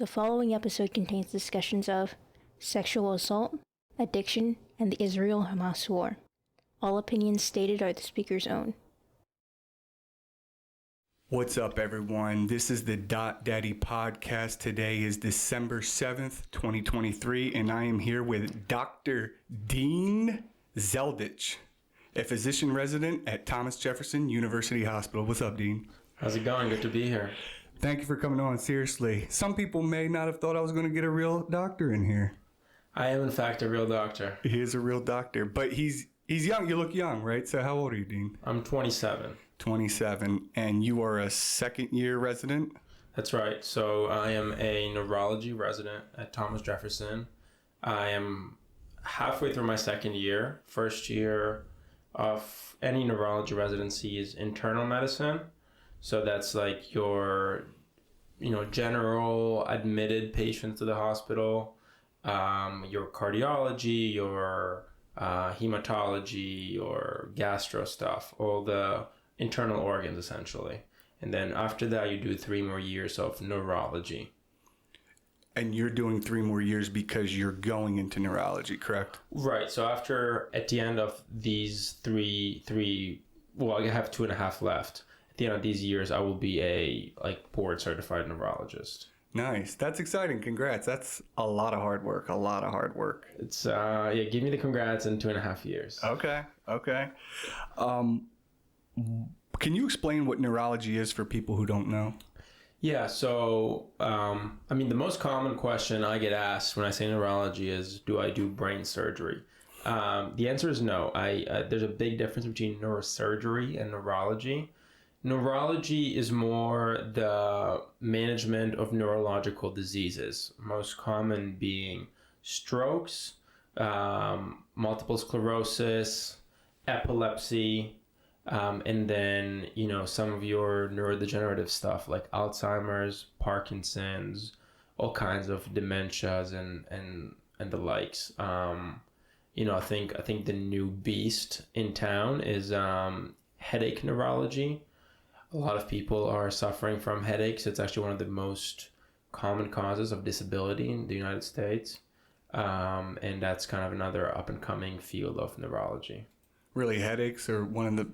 The following episode contains discussions of sexual assault, addiction, and the Israel-Hamas war. All opinions stated are the speaker's own. What's up, everyone? This is the Dattie podcast. Today is December 7th, 2023, and I am here with Dr. Dean Zeldich, a physician resident at Thomas Jefferson University Hospital. What's up, Dean? How's it going? Good to be here. Thank you for coming on. Seriously, some people may not have thought I was going to get a real doctor in here. I am, in fact, a real doctor. He is a real doctor, but he's young. You look young, right? So how old are you, Dean? I'm 27. 27, and you are a second-year resident? That's right. So I am a neurology resident at Thomas Jefferson. I am halfway through my second year. First year of any neurology residency is internal medicine. So that's like your, general admitted patients to the hospital, your cardiology, your hematology, your gastro stuff, all the internal organs essentially. And then after that, you do 3 more years of neurology. And you're doing 3 more years because you're going into neurology, correct? Right. So at the end of these three, I have 2.5 left. At the end of these years, I will be a board certified neurologist. Nice. That's exciting. Congrats. That's a lot of hard work. It's, give me the congrats in 2.5 years. Okay. Can you explain what neurology is for people who don't know? Yeah. So, the most common question I get asked when I say neurology is, do I do brain surgery? The answer is no. There's a big difference between neurosurgery and neurology. Neurology is more the management of neurological diseases, most common being strokes, multiple sclerosis, epilepsy, and then, some of your neurodegenerative stuff like Alzheimer's, Parkinson's, all kinds of dementias and the likes. I think the new beast in town is headache neurology. A lot of people are suffering from headaches. It's actually one of the most common causes of disability in the United States. And that's kind of another up-and-coming field of neurology. Really, headaches are one of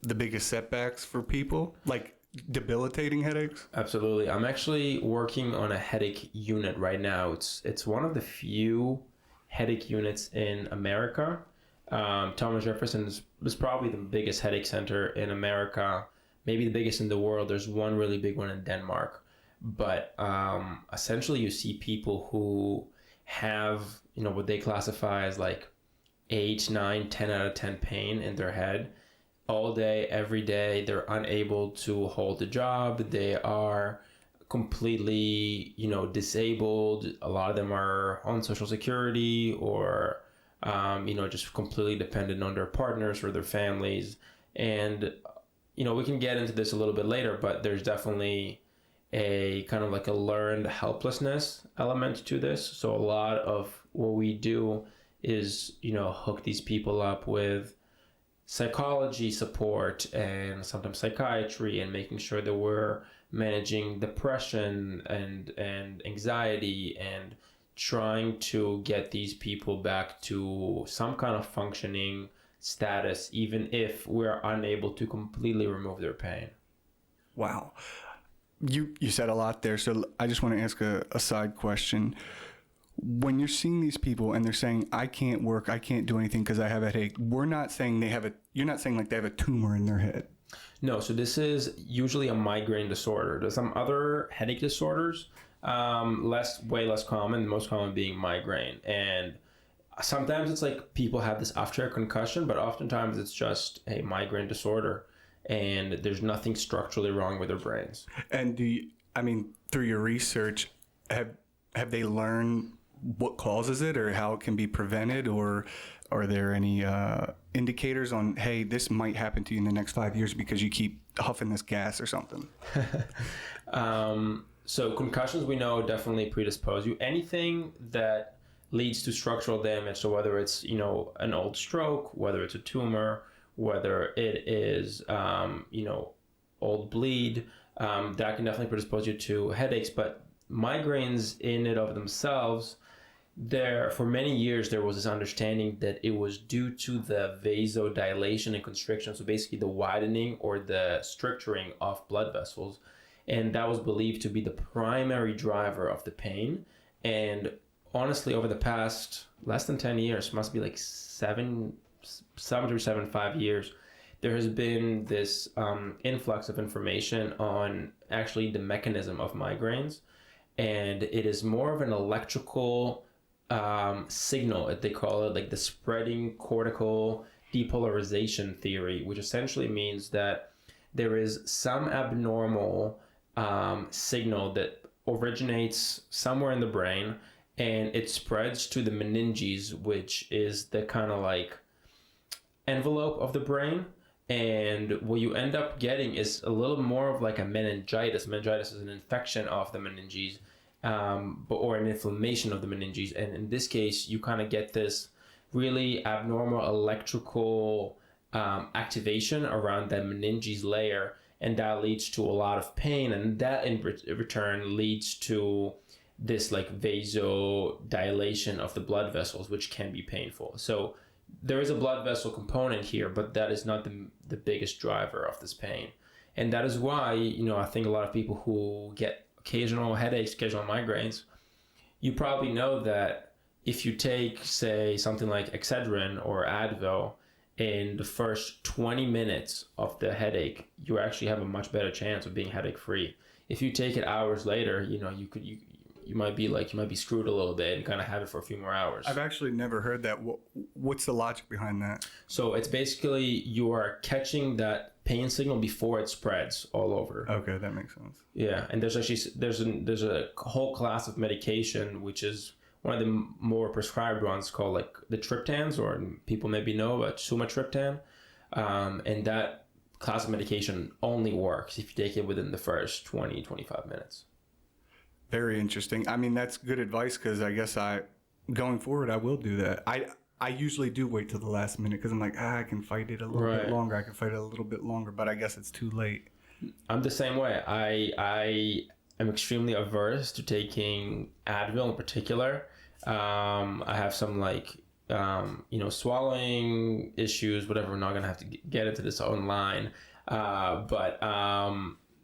the biggest setbacks for people? Like debilitating headaches? Absolutely. I'm actually working on a headache unit right now. It's one of the few headache units in America. Thomas Jefferson is probably the biggest headache center in America. Maybe the biggest in the world. There's one really big one in Denmark. But essentially you see people who have, what they classify as 8, 9, 10 out of 10 pain in their head all day, every day. They're unable to hold a job. They are completely, disabled. A lot of them are on Social Security or, just completely dependent on their partners or their families. And we can get into this a little bit later, but there's definitely a kind of a learned helplessness element to this. So a lot of what we do is, hook these people up with psychology support and sometimes psychiatry, and making sure that we're managing depression and anxiety and trying to get these people back to some kind of functioning status, even if we're unable to completely remove their pain. Wow. You said a lot there, so I just want to ask a side question. When you're seeing these people and they're saying, I can't work, I can't do anything because I have a headache, you're not saying they have a tumor in their head. No, so this is usually a migraine disorder. There's some other headache disorders, way less common, the most common being migraine. And sometimes it's people have this after a concussion, but oftentimes it's just a migraine disorder and there's nothing structurally wrong with their brains. And through your research, have they learned what causes it or how it can be prevented, or are there any indicators on, hey, this might happen to you in the next 5 years because you keep huffing this gas or something? So concussions, we know, definitely predispose you. Anything that leads to structural damage, so whether it's an old stroke, whether it's a tumor, whether it is old bleed, that can definitely predispose you to headaches. But migraines in and of themselves, for many years there was this understanding that it was due to the vasodilation and constriction, so basically the widening or the stricturing of blood vessels, and that was believed to be the primary driver of the pain. And honestly, over the past less than 10 years, must be like 7 to 5 years, there has been this influx of information on actually the mechanism of migraines, and it is more of an electrical signal, they call it, like the spreading cortical depolarization theory, which essentially means that there is some abnormal signal that originates somewhere in the brain, and it spreads to the meninges, which is the kind of like envelope of the brain. And what you end up getting is a little more of like a meningitis. Meningitis is an infection of the meninges, or an inflammation of the meninges. And in this case, you kind of get this really abnormal electrical activation around that meninges layer, and that leads to a lot of pain. And that in return leads to this like vasodilation of the blood vessels, which can be painful. So there is a blood vessel component here, but that is not the biggest driver of this pain. And that is why, I think a lot of people who get occasional headaches, occasional migraines, you probably know that if you take, say, something like Excedrin or Advil in the first 20 minutes of the headache, you actually have a much better chance of being headache free. If you take it hours later, you might be screwed a little bit and kind of have it for a few more hours. I've actually never heard that. What's the logic behind that? So it's basically you are catching that pain signal before it spreads all over. Okay, that makes sense. Yeah, and there's a whole class of medication, which is one of the more prescribed ones, called like the triptans, or people maybe know about sumatriptan, and that class of medication only works if you take it within the first 20-25 minutes. Very interesting. I mean, that's good advice, because I guess going forward, I will do that. I usually do wait till the last minute, because I'm like, I can fight it a little bit longer. But I guess it's too late. I'm the same way. I am extremely averse to taking Advil in particular. I have some swallowing issues, whatever. We're not going to have to get into this online.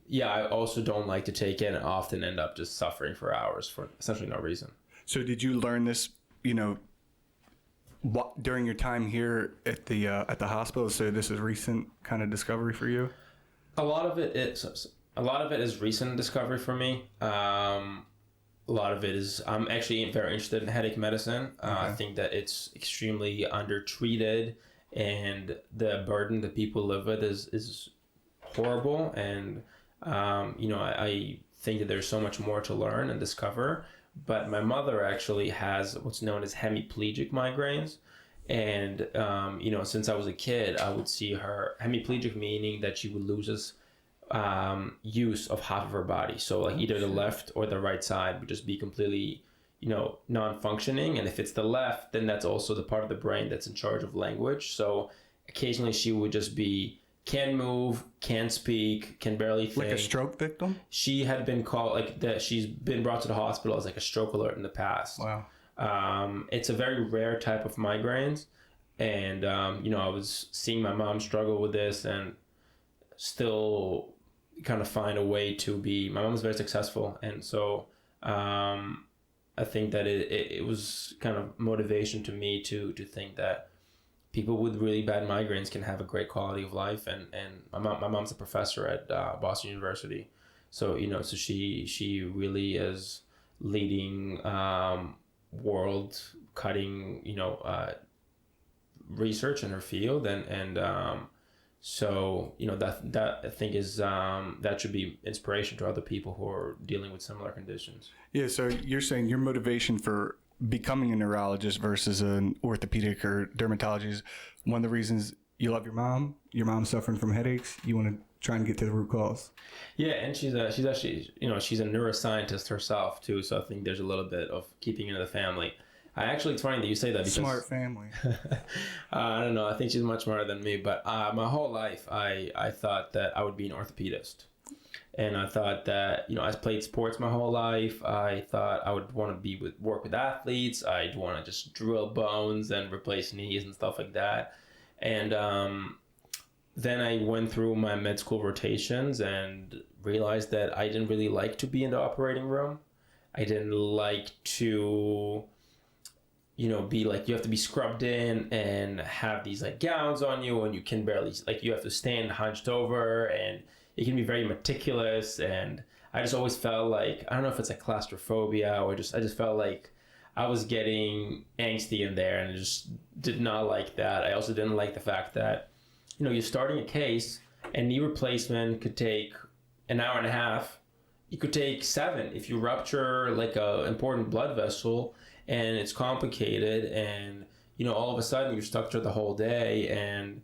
Yeah, I also don't like to take it, and often end up just suffering for hours for essentially no reason. So did you learn this, during your time here at the hospital? So this is recent kind of discovery for you? A lot of it is recent discovery for me. A lot of it is, I'm actually very interested in headache medicine. Okay. I think that it's extremely undertreated, and the burden that people live with is horrible. And I think that there's so much more to learn and discover. But my mother actually has what's known as hemiplegic migraines. And, since I was a kid, I would see her hemiplegic, meaning that she would lose use of half of her body. So like either the left or the right side would just be completely, non-functioning. And if it's the left, then that's also the part of the brain that's in charge of language. So occasionally she would just can't move, can't speak, can barely think. Like a stroke victim? She had been called she's been brought to the hospital as like a stroke alert in the past. Wow. It's a very rare type of migraines. And, I was seeing my mom struggle with this, and still kind of find a way to my mom was very successful. And so, I think that it was kind of motivation to me to think that people with really bad migraines can have a great quality of life. And my mom's a professor at Boston University. So, so she really is leading world cutting, research in her field. And so, that I think is, that should be inspiration to other people who are dealing with similar conditions. Yeah. So you're saying your motivation for becoming a neurologist versus an orthopedic or dermatologist, one of the reasons you love your mom's suffering from headaches, you want to try and get to the root cause. Yeah, and she's actually, she's a neuroscientist herself too, so I think there's a little bit of keeping it in the family. It's funny that you say that, because smart family. I don't know, I think she's much smarter than me, but my whole life I thought that I would be an orthopedist. And I thought that, I played sports my whole life. I thought I would want to work with athletes. I'd want to just drill bones and replace knees and stuff like that. And then I went through my med school rotations and realized that I didn't really like to be in the operating room. I didn't like to, be like, you have to be scrubbed in and have these like gowns on you, and you can barely, like, you have to stand hunched over, and it can be very meticulous. And I just always felt like, I don't know if it's like claustrophobia or I just felt like I was getting angsty in there, and I just did not like that. I also didn't like the fact that, you're starting a case, and knee replacement could take an hour and a half. It could take 7 if you rupture like a important blood vessel, and it's complicated, and all of a sudden you're stuck there the whole day. And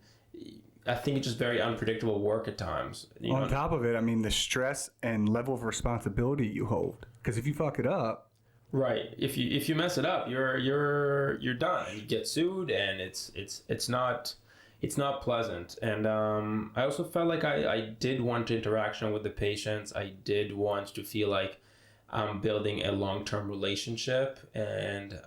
I think it's just very unpredictable work at times. On top of it, I mean, the stress and level of responsibility you hold, because if you fuck it up, right, if you mess it up, you're done, and you get sued, and it's not pleasant. And I also felt like I did want interaction with the patients. I did want to feel like I'm building a long-term relationship. And,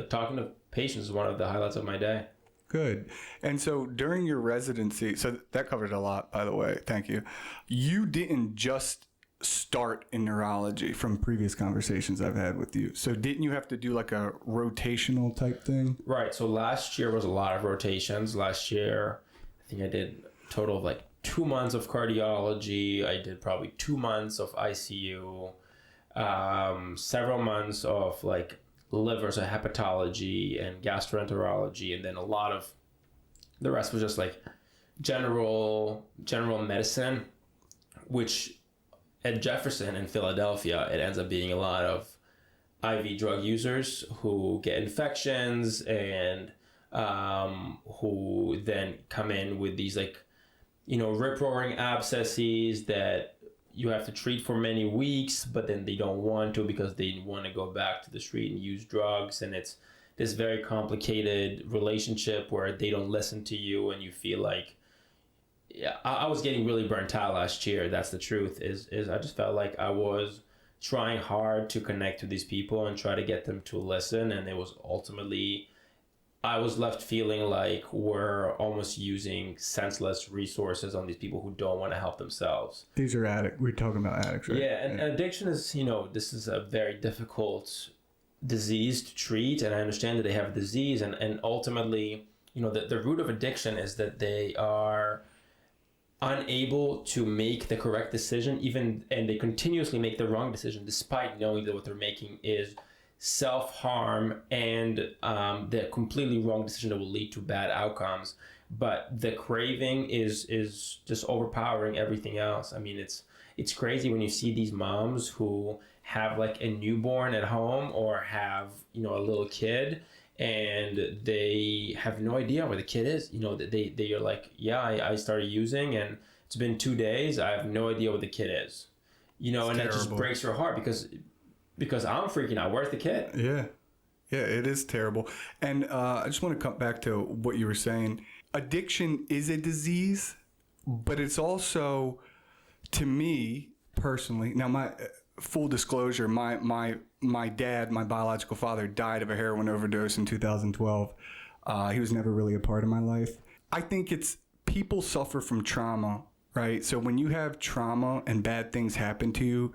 talking to patients is one of the highlights of my day. Good. And so during your residency, so that covered a lot, by the way. Thank you. You didn't just start in neurology from previous conversations I've had with you. So didn't you have to do like a rotational type thing? Right. So last year was a lot of rotations. Last year, I think I did a total of like 2 months of cardiology. I did probably 2 months of ICU, several months of like liver, so hepatology and gastroenterology, and then a lot of the rest was just like general medicine, which at Jefferson in Philadelphia, it ends up being a lot of IV drug users who get infections and who then come in with these like, rip-roaring abscesses that you have to treat for many weeks, but then they don't want to because they want to go back to the street and use drugs. And it's this very complicated relationship where they don't listen to you, and you feel like, yeah, I was getting really burnt out last year. That's the truth, is I just felt like I was trying hard to connect with these people and try to get them to listen. And it was ultimately, I was left feeling like we're almost using senseless resources on these people who don't want to help themselves. These are addicts. We're talking about addicts, right? Yeah, and addiction is, this is a very difficult disease to treat. And I understand that they have a disease. And ultimately, the root of addiction is that they are unable to make the correct decision, and they continuously make the wrong decision despite knowing that what they're making is self-harm and the completely wrong decision that will lead to bad outcomes. But the craving is just overpowering everything else. I mean, it's crazy when you see these moms who have like a newborn at home or have a little kid, and they have no idea where the kid is. They are like, yeah, I started using, and it's been 2 days. I have no idea where the kid is. And terrible. That just breaks your heart because I'm freaking out. Where's the kid? Yeah, it is terrible. And I just want to come back to what you were saying. Addiction is a disease, but it's also, to me personally, now my full disclosure, my dad, my biological father, died of a heroin overdose in 2012. He was never really a part of my life. I think it's people suffer from trauma, right? So when you have trauma and bad things happen to you,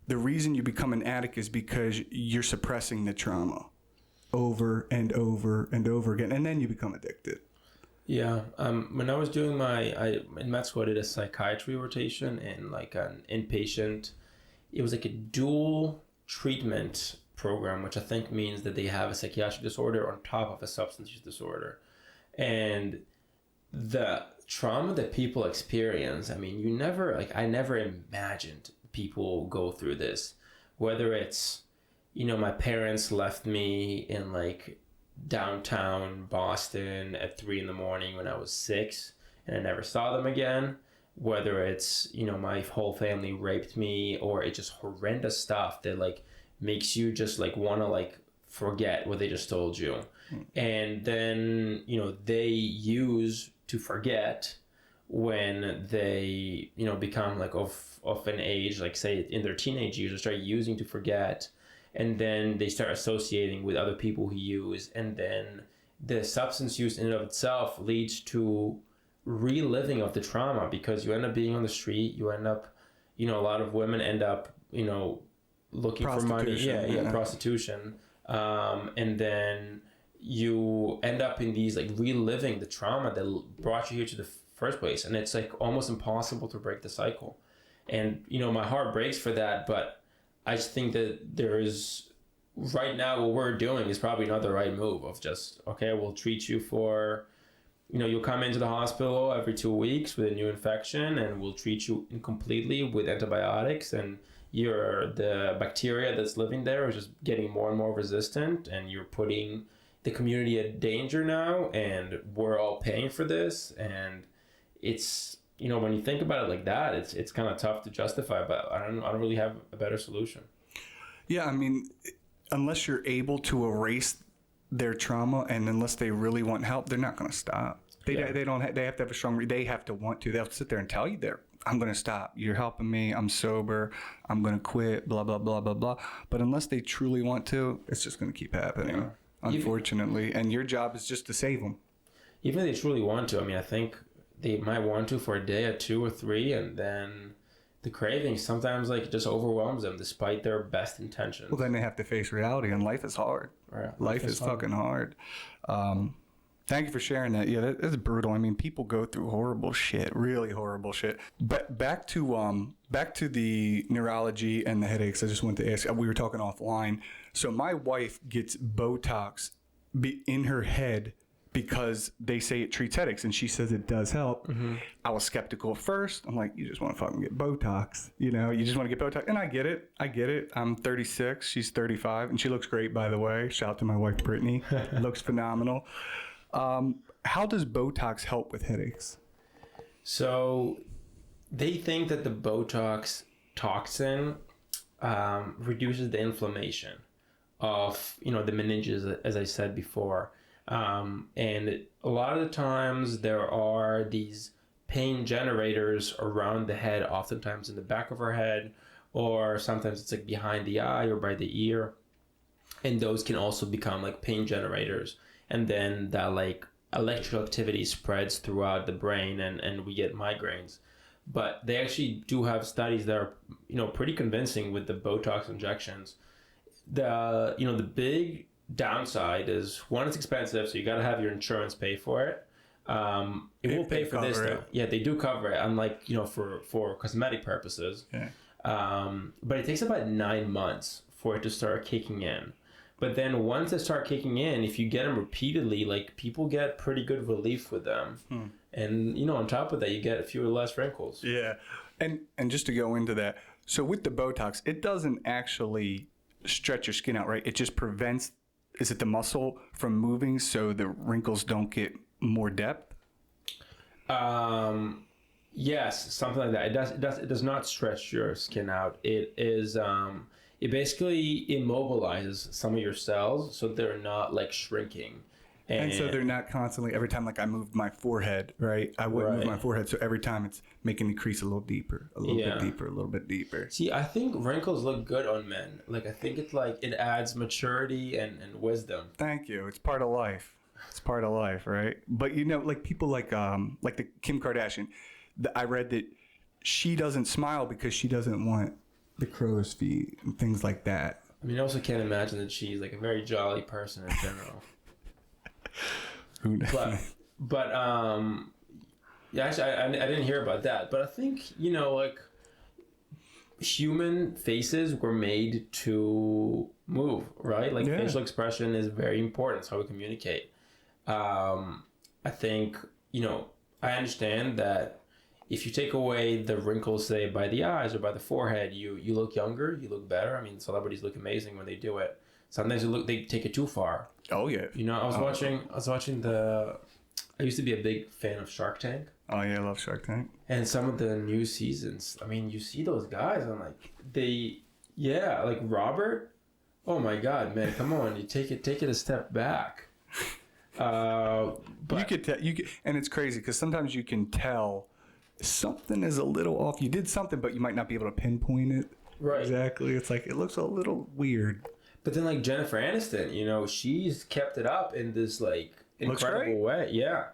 the reason you become an addict is because you're suppressing the trauma over and over and over again, and then you become addicted. Yeah. When I was doing in med school, I did a psychiatry rotation in like an inpatient. It was like a dual treatment program, which I think means that they have a psychiatric disorder on top of a substance use disorder. And the trauma that people experience, I mean, I never imagined people go through this. Whether it's, my parents left me in like downtown Boston at 3 a.m. when I was 6 and I never saw them again. Whether it's, my whole family raped me, or it's just horrendous stuff that like makes you just like want to like forget what they just told you. And then, they use to forget when they, you know, become like of an age, like say in their teenage years, they start using to forget, and then they start associating with other people who use, and then the substance use in and of itself leads to reliving of the trauma, because you end up being on the street, you end up, you know, a lot of women end up, you know, looking for money, prostitution, and then you end up in these like reliving the trauma that brought you here to the first place, and it's like almost impossible to break the cycle. And you know, my heart breaks for that, but I just think that there is, right now what we're doing is probably not the right move of just, okay, we'll treat you for, you know, you'll come into the hospital every 2 weeks with a new infection, and we'll treat you incompletely with antibiotics, and the bacteria that's living there is just getting more and more resistant, and you're putting the community at danger now, and we're all paying for this. And it's, you know, when you think about it like that, it's kind of tough to justify, but I don't really have a better solution. Yeah, I mean, unless you're able to erase their trauma, and unless they really want help, they're not going to stop. They have to have a strong, they have to want to. They'll sit there and tell you I'm going to stop. You're helping me. I'm sober. I'm going to quit, blah, blah, blah, blah, blah. But unless they truly want to, it's just going to keep happening, unfortunately. And your job is just to save them. Even if they truly want to, I mean, I think they might want to for a day or 2 or 3, and then the craving sometimes like just overwhelms them despite their best intentions. Well, then they have to face reality, and life is hard. Right. Life is fucking hard. Thank you for sharing that. Yeah, that's brutal. I mean, people go through horrible shit, really horrible shit. But back to the neurology and the headaches. I just wanted to ask. We were talking offline. So my wife gets Botox in her head because they say it treats headaches, and she says it does help. Mm-hmm. I was skeptical at first. I'm like, you just want to fucking get Botox, you know? You just want to get Botox, and I get it. I'm 36. She's 35, and she looks great, by the way. Shout out to my wife, Brittany. Looks phenomenal. How does Botox help with headaches? So they think that the Botox toxin reduces the inflammation of, you know, the meninges, as I said before. And a lot of the times there are these pain generators around the head, oftentimes in the back of our head, or sometimes it's like behind the eye or by the ear. And those can also become like pain generators. And then that like electrical activity spreads throughout the brain, and we get migraines. But they actually do have studies that are, you know, pretty convincing with the Botox injections. The big downside is, one, it's expensive, so you got to have your insurance pay for it. It will pay for this though. Yeah, they do cover it, unlike, you know, for cosmetic purposes. Yeah. But it takes about 9 months for it to start kicking in. But then once they start kicking in, if you get them repeatedly, like, people get pretty good relief with them. And, you know, on top of that, you get a few less wrinkles. Yeah. And just to go into that, so with the Botox, it doesn't actually stretch your skin out, right? It just prevents, is it the muscle from moving so the wrinkles don't get more depth? Yes, something like that. It does not stretch your skin out. It is... it basically immobilizes some of your cells so they're not like shrinking. And so they're not constantly, every time like I moved my forehead, right? I wouldn't move my forehead. So every time it's making the crease a little deeper, a little bit deeper, a little bit deeper. See, I think wrinkles look good on men. Like, I think it's like, it adds maturity and wisdom. Thank you. It's part of life. It's part of life, right? But you know, like people like the Kim Kardashian, I read that she doesn't smile because she doesn't want the crow's feet and things like that. I mean, I also can't imagine that she's like a very jolly person in general. Who knows? But yeah, actually, I didn't hear about that. But I think, you know, like, human faces were made to move, right? Like, facial expression is very important. It's how we communicate. I think, you know, I understand that if you take away the wrinkles, say, by the eyes or by the forehead, you look younger, you look better. I mean, celebrities look amazing when they do it. Sometimes they take it too far. Oh yeah. You know, I was watching I used to be a big fan of Shark Tank. Oh yeah, I love Shark Tank. And some of the new seasons, I mean, you see those guys, and like like Robert. Oh my God, man, come on, you take it a step back. But you could tell, and it's crazy because sometimes you can tell something is a little off. You did something, but you might not be able to pinpoint it. Right. Exactly. It's like, it looks a little weird. But then, like, Jennifer Aniston, you know, she's kept it up in this, like, incredible way. Yeah.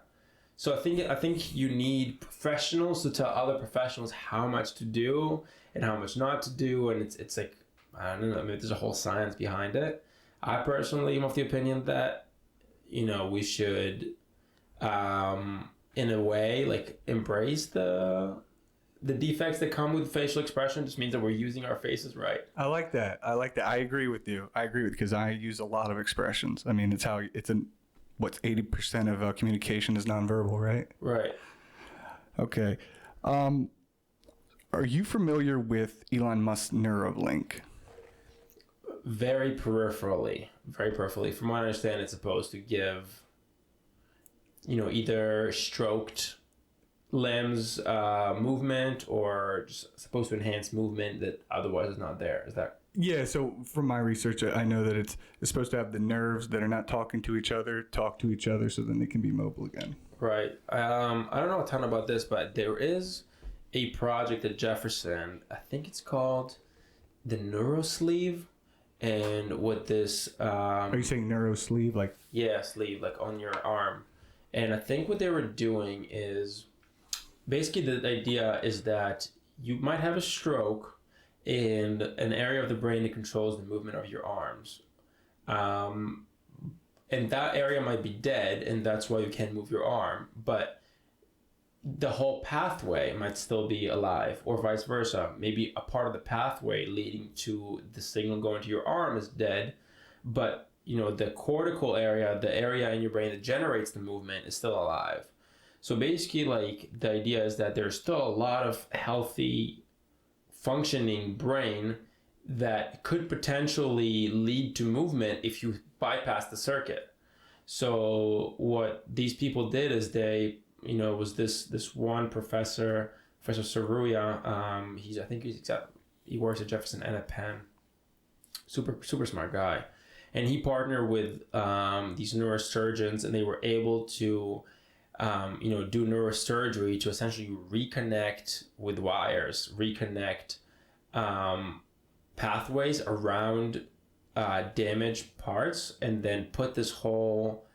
So I think you need professionals to tell other professionals how much to do and how much not to do. And it's like, I don't know, I mean, there's a whole science behind it. I personally am of the opinion that, you know, we should, in a way, like, embrace the defects that come with facial expression. Just means that we're using our faces right. I like that. I agree with you. Because I use a lot of expressions. I mean, 80% of communication is nonverbal, right? Right. Okay. Are you familiar with Elon Musk's Neuralink? Very peripherally. From what I understand, it's supposed to give, you know, either stroked limbs movement or just supposed to enhance movement that otherwise is not there. Is that? Yeah, so from my research, I know that it's supposed to have the nerves that are not talking to each other talk to each other so then they can be mobile again. Right. I don't know a ton about this, but there is a project at Jefferson. I think it's called the Neurosleeve. And what this... are you saying neurosleeve? Like... Yeah, sleeve, like on your arm. And I think what they were doing is... Basically, the idea is that you might have a stroke in an area of the brain that controls the movement of your arms. And that area might be dead, and that's why you can't move your arm. But the whole pathway might still be alive, or vice versa. Maybe a part of the pathway leading to the signal going to your arm is dead, but you know, the cortical area, the area in your brain that generates the movement, is still alive. So basically, like, the idea is that there's still a lot of healthy functioning brain that could potentially lead to movement if you bypass the circuit. So what these people did is they, you know, was this one professor, Professor Saruya. He works at Jefferson and at Penn. Super smart guy, and he partnered with these neurosurgeons, and they were able to, do neurosurgery to essentially reconnect with wires, reconnect pathways around damaged parts, and then put this whole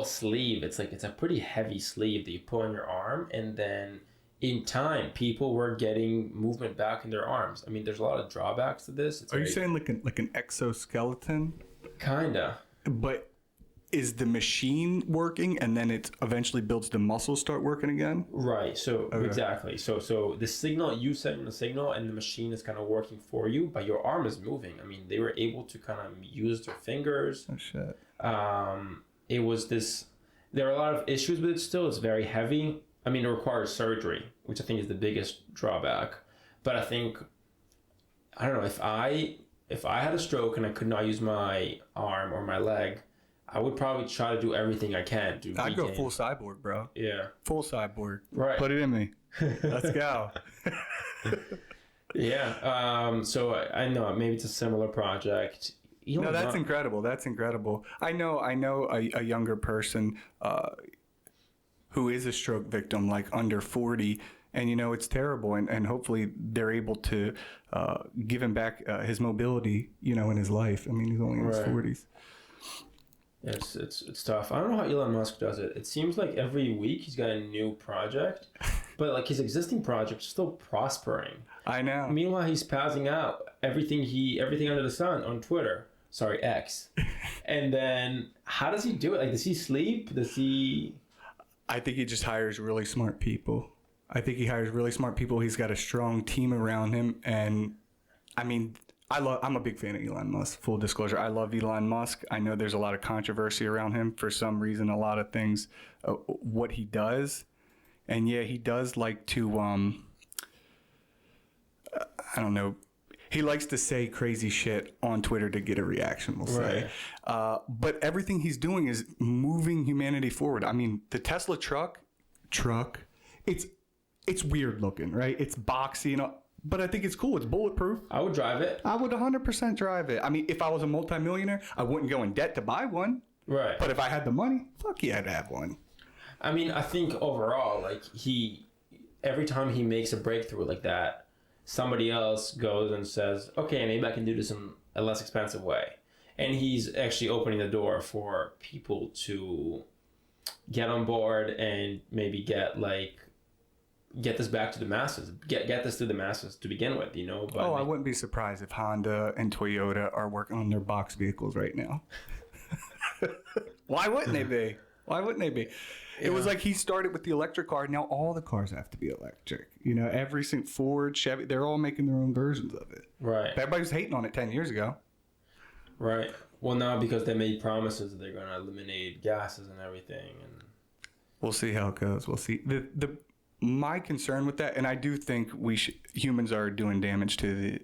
sleeve. It's a pretty heavy sleeve that you put on your arm, and then in time people were getting movement back in their arms. I mean, there's a lot of drawbacks to this. Are you saying like an exoskeleton? Kinda. But is the machine working and then it eventually builds the muscles start working again? Right. So okay. Exactly. So the signal, you send the signal and the machine is kind of working for you, but your arm is moving. I mean, they were able to kind of use their fingers. Oh shit. It was this, there are a lot of issues with it still. It's very heavy. I mean, it requires surgery, which I think is the biggest drawback. But I think, I don't know, if I had a stroke and I could not use my arm or my leg, I would probably try to do everything I can to I'd go full cyborg, bro. Yeah. Full cyborg. Right. Put it in me. Let's go. Yeah. So I know maybe it's a similar project. No, that's incredible. That's incredible. I know a younger person who is a stroke victim, like under 40, and it's terrible. And hopefully they're able to give him back his mobility, in his life. I mean, he's only in his 40s. It's tough. I don't know how Elon Musk does it. It seems like every week he's got a new project, but like his existing project is still prospering. I know. Meanwhile, he's passing out everything under the sun on Twitter. Sorry, X. And then how does he do it? Like, does he sleep? I think he just hires really smart people. He's got a strong team around him, and I mean, I'm a big fan of Elon Musk, full disclosure. I love Elon Musk. I know there's a lot of controversy around him for some reason, a lot of things, what he does. And yeah, he does like to, I don't know, he likes to say crazy shit on Twitter to get a reaction, we'll say. But everything he's doing is moving humanity forward. I mean, the Tesla truck, it's weird looking, right? It's boxy, but I think it's cool. It's bulletproof. I would drive it. I would 100% drive it. I mean, if I was a multimillionaire, I wouldn't go in debt to buy one. Right. But if I had the money, fuck yeah, I'd have one. I mean, I think overall, like every time he makes a breakthrough like that, somebody else goes and says, okay, maybe I can do this in a less expensive way. And he's actually opening the door for people to get on board and maybe get this back to the masses, get this to the masses to begin with, you know. But I wouldn't be surprised if Honda and Toyota are working on their box vehicles right now. Why wouldn't they be? Why wouldn't they be? It was like he started with the electric car. Now all the cars have to be electric. You know, every single Ford, Chevy, they're all making their own versions of it. Right. But everybody was hating on it 10 years ago. Right. Well, now because they made promises that they're going to eliminate gases and everything, and we'll see how it goes. We'll see. My concern with that, and I do think humans are doing damage to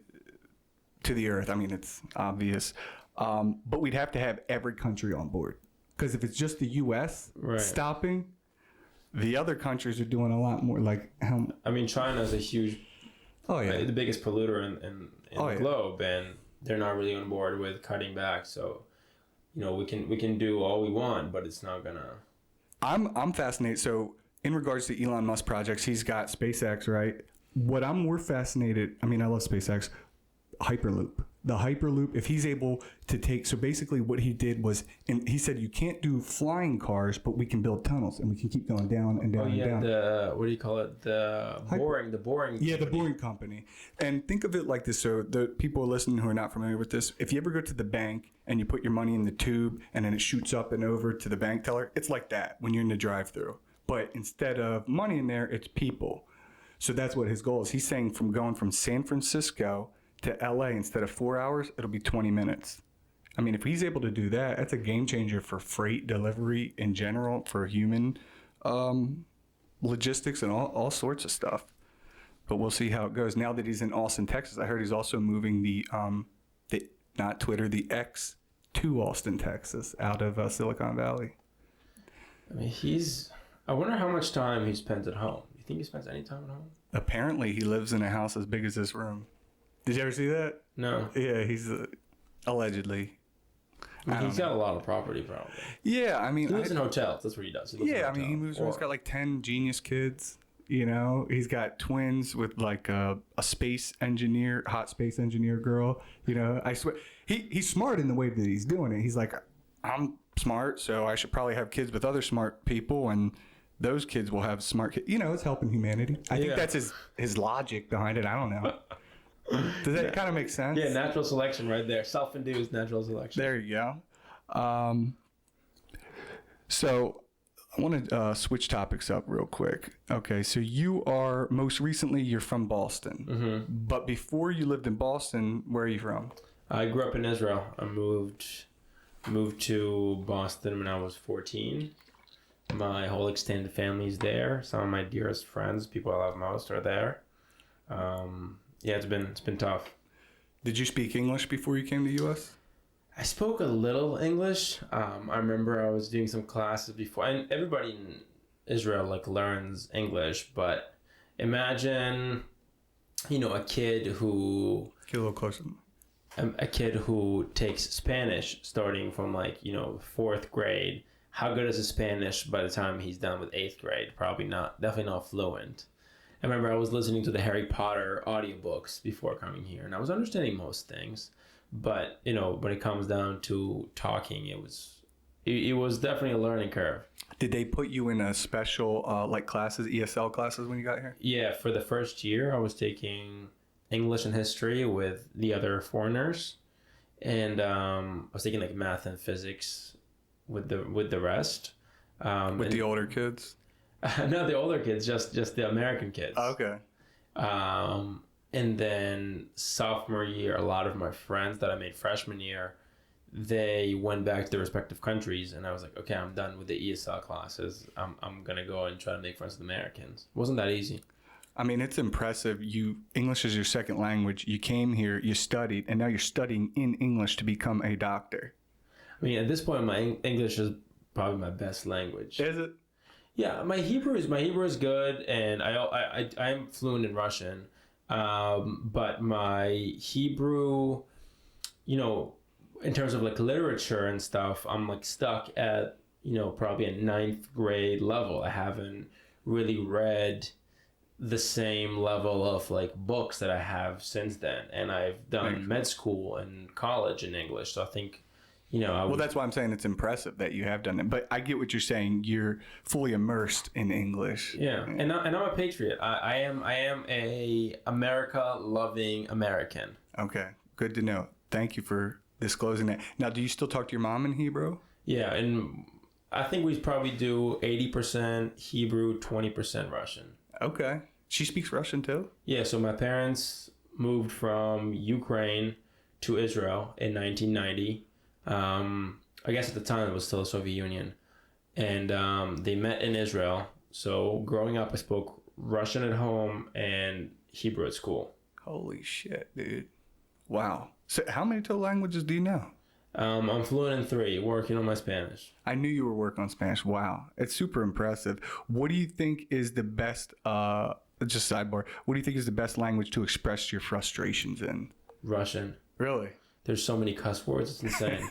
the earth. I mean, it's obvious, but we'd have to have every country on board, because if it's just the U.S. stopping, the other countries are doing a lot more. Like I mean, China's a huge, the biggest polluter in the globe, and they're not really on board with cutting back. So, you know, we can do all we want, but it's not gonna. I'm fascinated. So, in regards to Elon Musk projects, he's got SpaceX, right? What I'm more fascinated, I mean, I love SpaceX, Hyperloop. The Hyperloop, if he's able to take, so basically what he did was, and he said, you can't do flying cars, but we can build tunnels and we can keep going down and down and down. What do you call it? The boring. Yeah, the boring company. And think of it like this. So the people listening who are not familiar with this, if you ever go to the bank and you put your money in the tube and then it shoots up and over to the bank teller, it's like that when you're in the drive-thru. But instead of money in there, it's people. So that's what his goal is. He's saying from going from San Francisco to LA, instead of 4 hours, it'll be 20 minutes. I mean, if he's able to do that, that's a game changer for freight delivery in general, for human logistics and all sorts of stuff. But we'll see how it goes. Now that he's in Austin, Texas, I heard he's also moving the X to Austin, Texas, out of Silicon Valley. I mean, I wonder how much time he spends at home. You think he spends any time at home? Apparently, he lives in a house as big as this room. Did you ever see that? No. Yeah, he's allegedly. I mean, he's got a lot of property, probably. Yeah, I mean, he lives in hotels. That's what he does. I mean, he moves around. He's got like 10 genius kids. You know, he's got twins with like a space engineer, hot space engineer girl. You know, I swear, he's smart in the way that he's doing it. He's like, I'm smart, so I should probably have kids with other smart people, and those kids will have smart kids. You know, it's helping humanity. I think that's his logic behind it. I don't know. Does that kind of make sense? Yeah, natural selection right there. Self-induced natural selection. There you go. So I want to switch topics up real quick. Okay, so you're from Boston. Mm-hmm. But before you lived in Boston, where are you from? I grew up in Israel. I moved to Boston when I was 14. My whole extended family's there. Some of my dearest friends, people I love most, are there. Yeah, it's been tough. Did you speak English before you came to U.S.? I spoke a little English. I remember I was doing some classes before, and everybody in Israel learns English. But imagine, a kid who get a little closer. A kid who takes Spanish starting from fourth grade. How good is his Spanish by the time he's done with eighth grade? Probably not. Definitely not fluent. I remember I was listening to the Harry Potter audiobooks before coming here, and I was understanding most things. But, when it comes down to talking, it was definitely a learning curve. Did they put you in a special, classes, ESL classes when you got here? Yeah, for the first year, I was taking English and history with the other foreigners. And I was taking, math and physics with the rest. With the older kids? Not the older kids, just the American kids. Oh, okay. And then sophomore year, a lot of my friends that I made freshman year, they went back to their respective countries, and I was like, okay, I'm done with the ESL classes. I'm gonna go and try to make friends with Americans. It wasn't that easy. I mean, it's impressive. English is your second language. You came here, you studied, and now you're studying in English to become a doctor. I mean, at this point, my English is probably my best language. Is it? Yeah, my Hebrew is good, and I'm fluent in Russian. But my Hebrew, in terms of literature and stuff, I'm stuck at, probably a ninth grade level. I haven't really read the same level of like books that I have since then, and I've done med school and college in English. So I think, well, that's why I'm saying it's impressive that you have done it. But I get what you're saying. You're fully immersed in English. Yeah, and I'm a patriot. I am a America loving American. Okay, good to know. Thank you for disclosing that. Now, do you still talk to your mom in Hebrew? Yeah, and I think we probably do 80% Hebrew, 20% Russian. Okay. She speaks Russian too? Yeah, so my parents moved from Ukraine to Israel in 1990. I guess at the time it was still the Soviet Union. And they met in Israel. So growing up, I spoke Russian at home and Hebrew at school. Holy shit, dude. Wow. So how many total languages do you know? I'm fluent in 3, working on my Spanish. I knew you were working on Spanish. Wow. It's super impressive. What do you think is the best, just sidebar, what do you think is the best language to express your frustrations in? Russian. Really? There's so many cuss words. It's insane.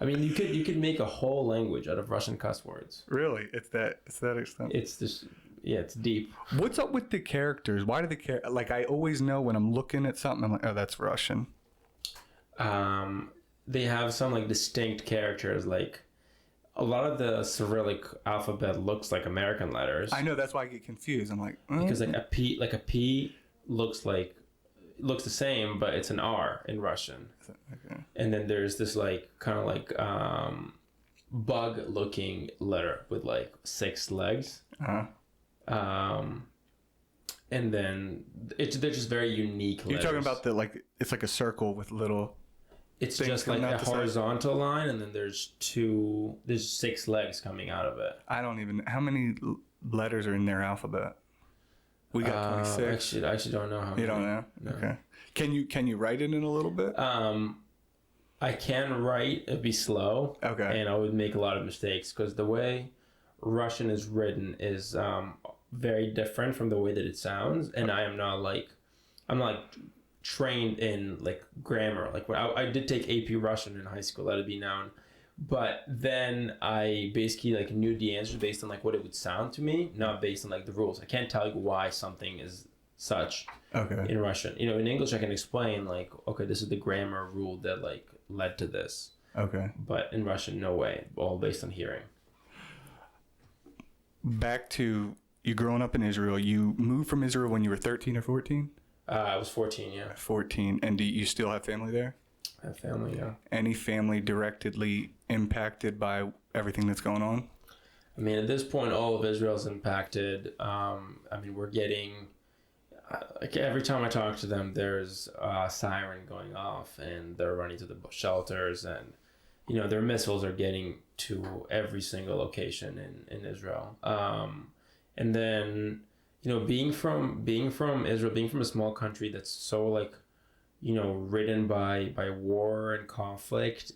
I mean, you could make a whole language out of Russian cuss words. Really? It's that extent? It's just, yeah, it's deep. What's up with the characters? Why do like, I always know when I'm looking at something, I'm like, oh, that's Russian. They have some like distinct characters. Like a lot of the Cyrillic alphabet looks like American letters. I know, that's why I get confused. I'm like, because like a P looks the same, but it's an R in Russian. Okay. And then there's this like kind of like bug looking letter with like 6 legs. Uh-huh. And then they're just very unique letters. You're talking about it's like a circle with little. It's just like a horizontal line, and then there's 6 legs coming out of it. I don't even. How many letters are in their alphabet? We got 26. I actually don't know how many. You don't know? No. Okay. Can you write it in a little bit? I can write. It'd be slow. Okay. And I would make a lot of mistakes because the way Russian is written is very different from the way that it sounds, and I'm not trained in like grammar. Like when I did take AP Russian in high school, that'd be known. But then I basically like knew the answers based on like what it would sound to me, not based on like the rules. I can't tell you why something is such in Russian. In English I can explain like, okay, this is the grammar rule that like led to this. Okay. But in Russian, no way. All based on hearing. Back to you growing up in Israel. You moved from Israel when you were 13 or 14? I was 14, yeah. 14. And do you still have family there? I have family, yeah. Any family directly impacted by everything that's going on? I mean, at this point, all of Israel's impacted. We're getting... like every time I talk to them, there's a siren going off, and they're running to the shelters, and, their missiles are getting to every single location in Israel. And then... being from Israel, being from a small country that's so like, ridden by war and conflict,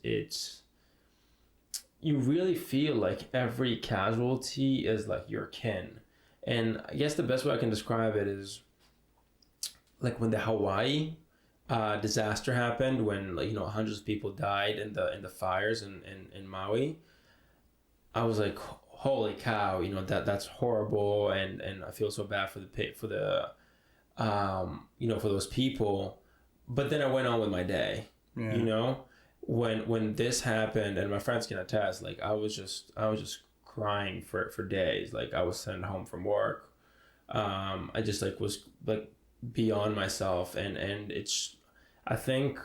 you really feel like every casualty is like your kin. And I guess the best way I can describe it is like when the Hawaii disaster happened, when like hundreds of people died in the fires in Maui. I was like, holy cow, that's horrible, and I feel so bad for those people. But then I went on with my day. Yeah. When this happened, and my friends can attest, like I was just crying for days. Like I was sent home from work. I just like was like beyond myself, and it's, I think,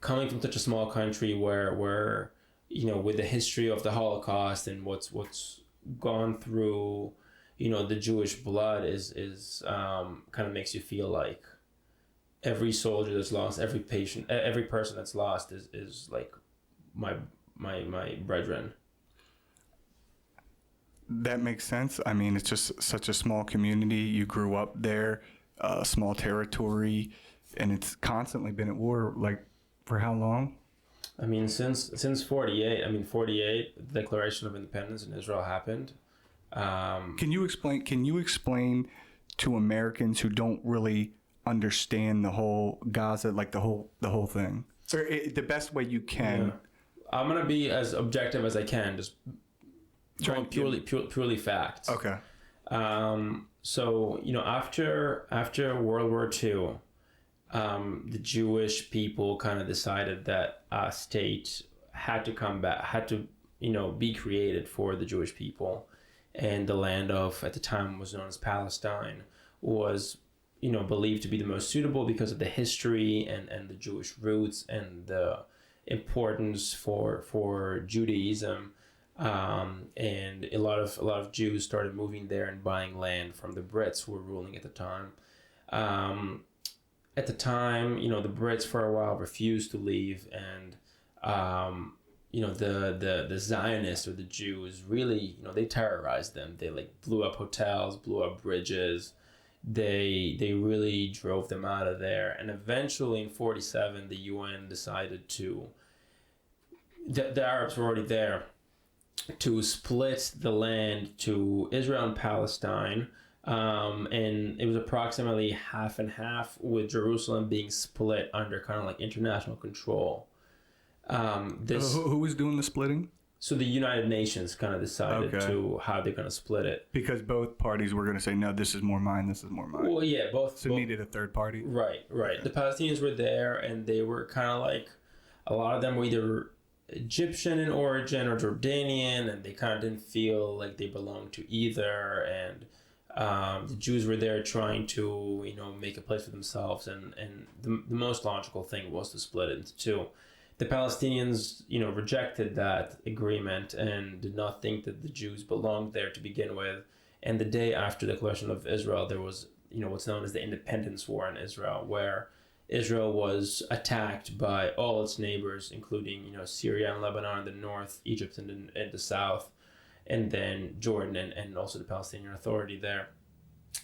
coming from such a small country where with the history of the Holocaust and what's gone through, the Jewish blood is kind of makes you feel like every soldier that's lost, every person that's lost is like my brethren. That makes sense. I mean, it's just such a small community. You grew up there, small territory, and it's constantly been at war. Like, for how long? I mean, since 48, 48, the Declaration of Independence in Israel happened. Can you explain to Americans who don't really understand the whole Gaza, like the whole thing, or the best way you can? Yeah. I'm gonna be as objective as I can, just purely facts. Okay. So, after World War II, the Jewish people kind of decided that a state had to come back, had to, be created for the Jewish people. And the land of, at the time, was known as Palestine, was, believed to be the most suitable because of the history and the Jewish roots and the importance for Judaism. And a lot of Jews started moving there and buying land from the Brits who were ruling at the time. At the time, the Brits for a while refused to leave, and the Zionists or the Jews really, they terrorized them. They blew up hotels, blew up bridges. They really drove them out of there. And eventually in 1947, the UN decided to, the Arabs were already there, to split the land to Israel and Palestine. And it was approximately half and half, with Jerusalem being split under kind of international control. Who was doing the splitting? So the United Nations kind of decided to how they're going to split it. Because both parties were going to say, no, this is more mine, this is more mine. Well, yeah, both. So needed a third party? Right. Okay. The Palestinians were there, and they were kind of a lot of them were either Egyptian in origin or Jordanian, and they kind of didn't feel like they belonged to either. And the Jews were there trying to, make a place for themselves. And the most logical thing was to split it into two. The Palestinians, rejected that agreement and did not think that the Jews belonged there to begin with. And the day after the declaration of Israel, there was, what's known as the Independence War in Israel, where Israel was attacked by all its neighbors, including, Syria and Lebanon in the north, Egypt in the south, and then Jordan and also the Palestinian Authority there.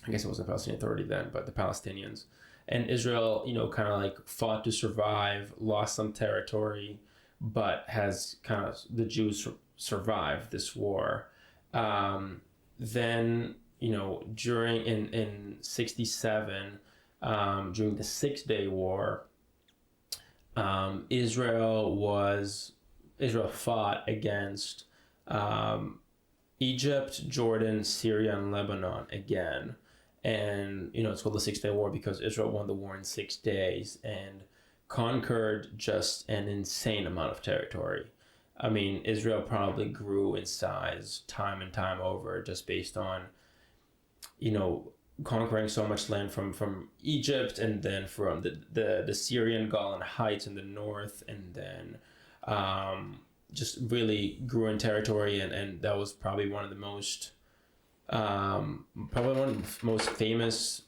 I guess it wasn't the Palestinian Authority then, but the Palestinians. And Israel, kind of fought to survive, lost some territory, but has the Jews survived this war. Then, during in 1967, during the 6-Day War, Israel fought against Egypt, Jordan, Syria, and Lebanon again. And, it's called the 6-Day War because Israel won the war in 6 days and conquered just an insane amount of territory. I mean, Israel probably grew in size time and time over just based on, conquering so much land from Egypt, and then from the Syrian Golan Heights in the north, and then just really grew in territory. And that was probably one of the most famous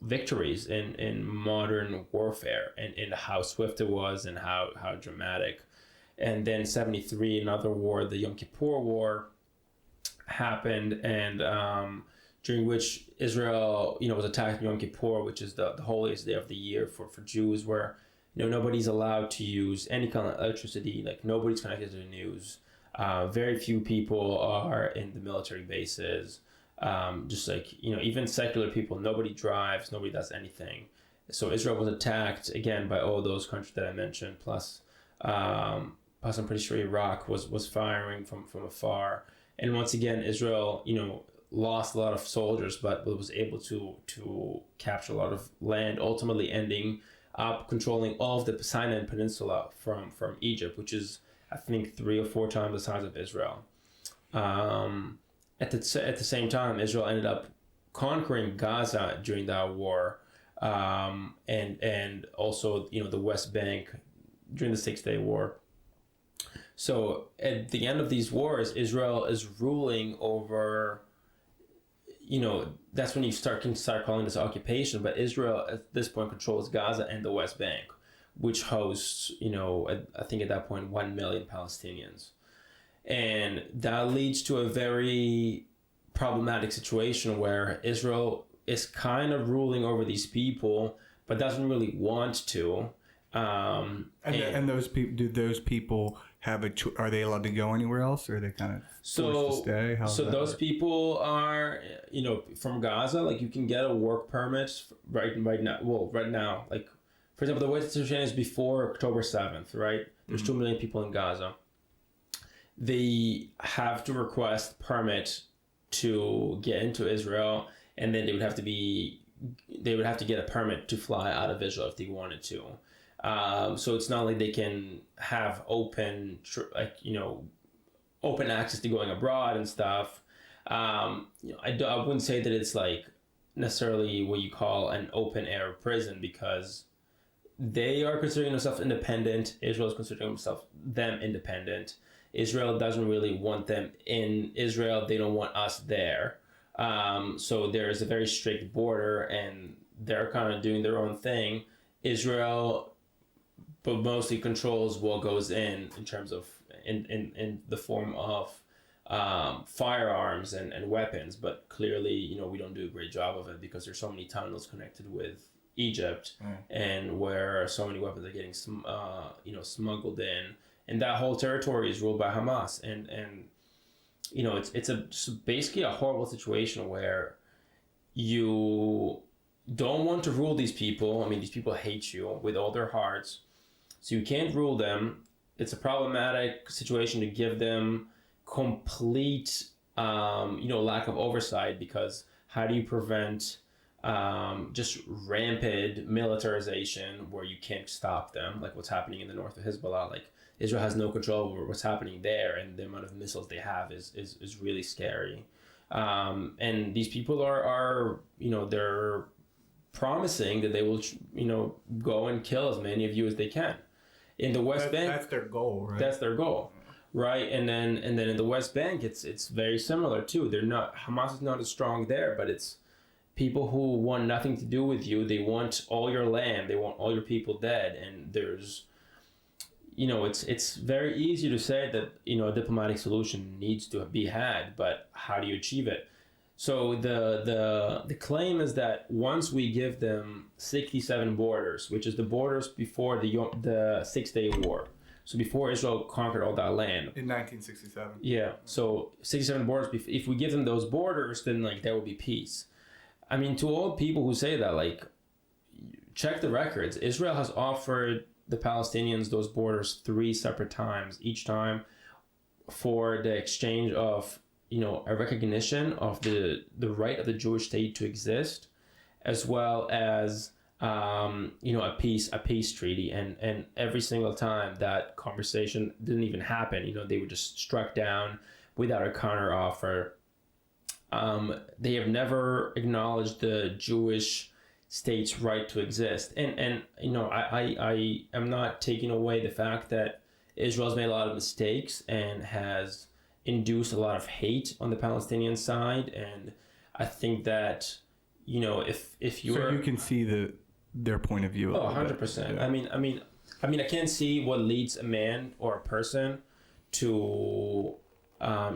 victories in modern warfare, and how swift it was and how dramatic. And then 1973, another war, the Yom Kippur War, happened, and during which Israel, was attacked in Yom Kippur, which is the holiest day of the year for Jews, where nobody's allowed to use any kind of electricity, nobody's connected to the news. Very few people are in the military bases. Just even secular people, nobody drives, nobody does anything. So Israel was attacked again by all those countries that I mentioned, plus I'm pretty sure Iraq was firing from afar. And once again, Israel, lost a lot of soldiers, but was able to capture a lot of land, ultimately ending up controlling all of the Sinai Peninsula from Egypt, which is, I think, 3 or 4 times the size of Israel. At the same time, Israel ended up conquering Gaza during that war, and also the West Bank during the 6-Day War. So at the end of these wars, Israel is ruling over. That's when you can start calling this occupation. But Israel at this point controls Gaza and the West Bank, which hosts, I think at that point, 1 million Palestinians. And that leads to a very problematic situation where Israel is kind of ruling over these people, but doesn't really want to. And those people, do those people have are they allowed to go anywhere else, or are they kind of forced to stay? Those people are, from Gaza, you can get a work permit right now. Well, right now, for example, the way the situation is before October 7th, right? There's 2 million people in Gaza. They have to request permit to get into Israel, and then they would have to get a permit to fly out of Israel if they wanted to. So it's not like they can have open access to going abroad and stuff. I wouldn't say that it's like necessarily what you call an open air prison, because they are considering themselves independent. Israel is considering them independent. Israel doesn't really want them in Israel. They don't want us there. So there's a very strict border, and they're kind of doing their own thing. Israel, but mostly controls what goes in terms of in the form of firearms and weapons. But clearly, we don't do a great job of it, because there's so many tunnels connected with Egypt, and where so many weapons are getting smuggled in, and that whole territory is ruled by Hamas, and it's basically a horrible situation where you don't want to rule these people. I mean, these people hate you with all their hearts, so you can't rule them. It's a problematic situation to give them complete lack of oversight, because how do you prevent just rampant militarization where you can't stop them, like what's happening in the north of Hezbollah? Like, Israel has no control over what's happening there, and the amount of missiles they have is really scary. And these people are they're promising that they will go and kill as many of you as they can in the West Bank. That's their goal, right? That's their goal, right? And then in the West Bank, it's very similar too. Hamas is not as strong there, but it's people who want nothing to do with you. They want all your land. They want all your people dead. And there's, it's very easy to say that, a diplomatic solution needs to be had, but how do you achieve it? So the claim is that once we give them 67 borders, which is the borders before the 6-Day War, so before Israel conquered all that land. In 1967. Yeah, so 67 borders, if we give them those borders, then there will be peace. I mean, to all people who say that, check the records. Israel has offered the Palestinians those borders 3 separate times, each time for the exchange of, a recognition of the right of the Jewish state to exist, as well as, a peace treaty. And every single time that conversation didn't even happen, they were just struck down without a counter offer. They have never acknowledged the Jewish state's right to exist. And I am not taking away the fact that Israel's made a lot of mistakes and has induced a lot of hate on the Palestinian side. And I think that, if you So you can see their point of view. 100%. Yeah. I mean, I can't see what leads a man or a person to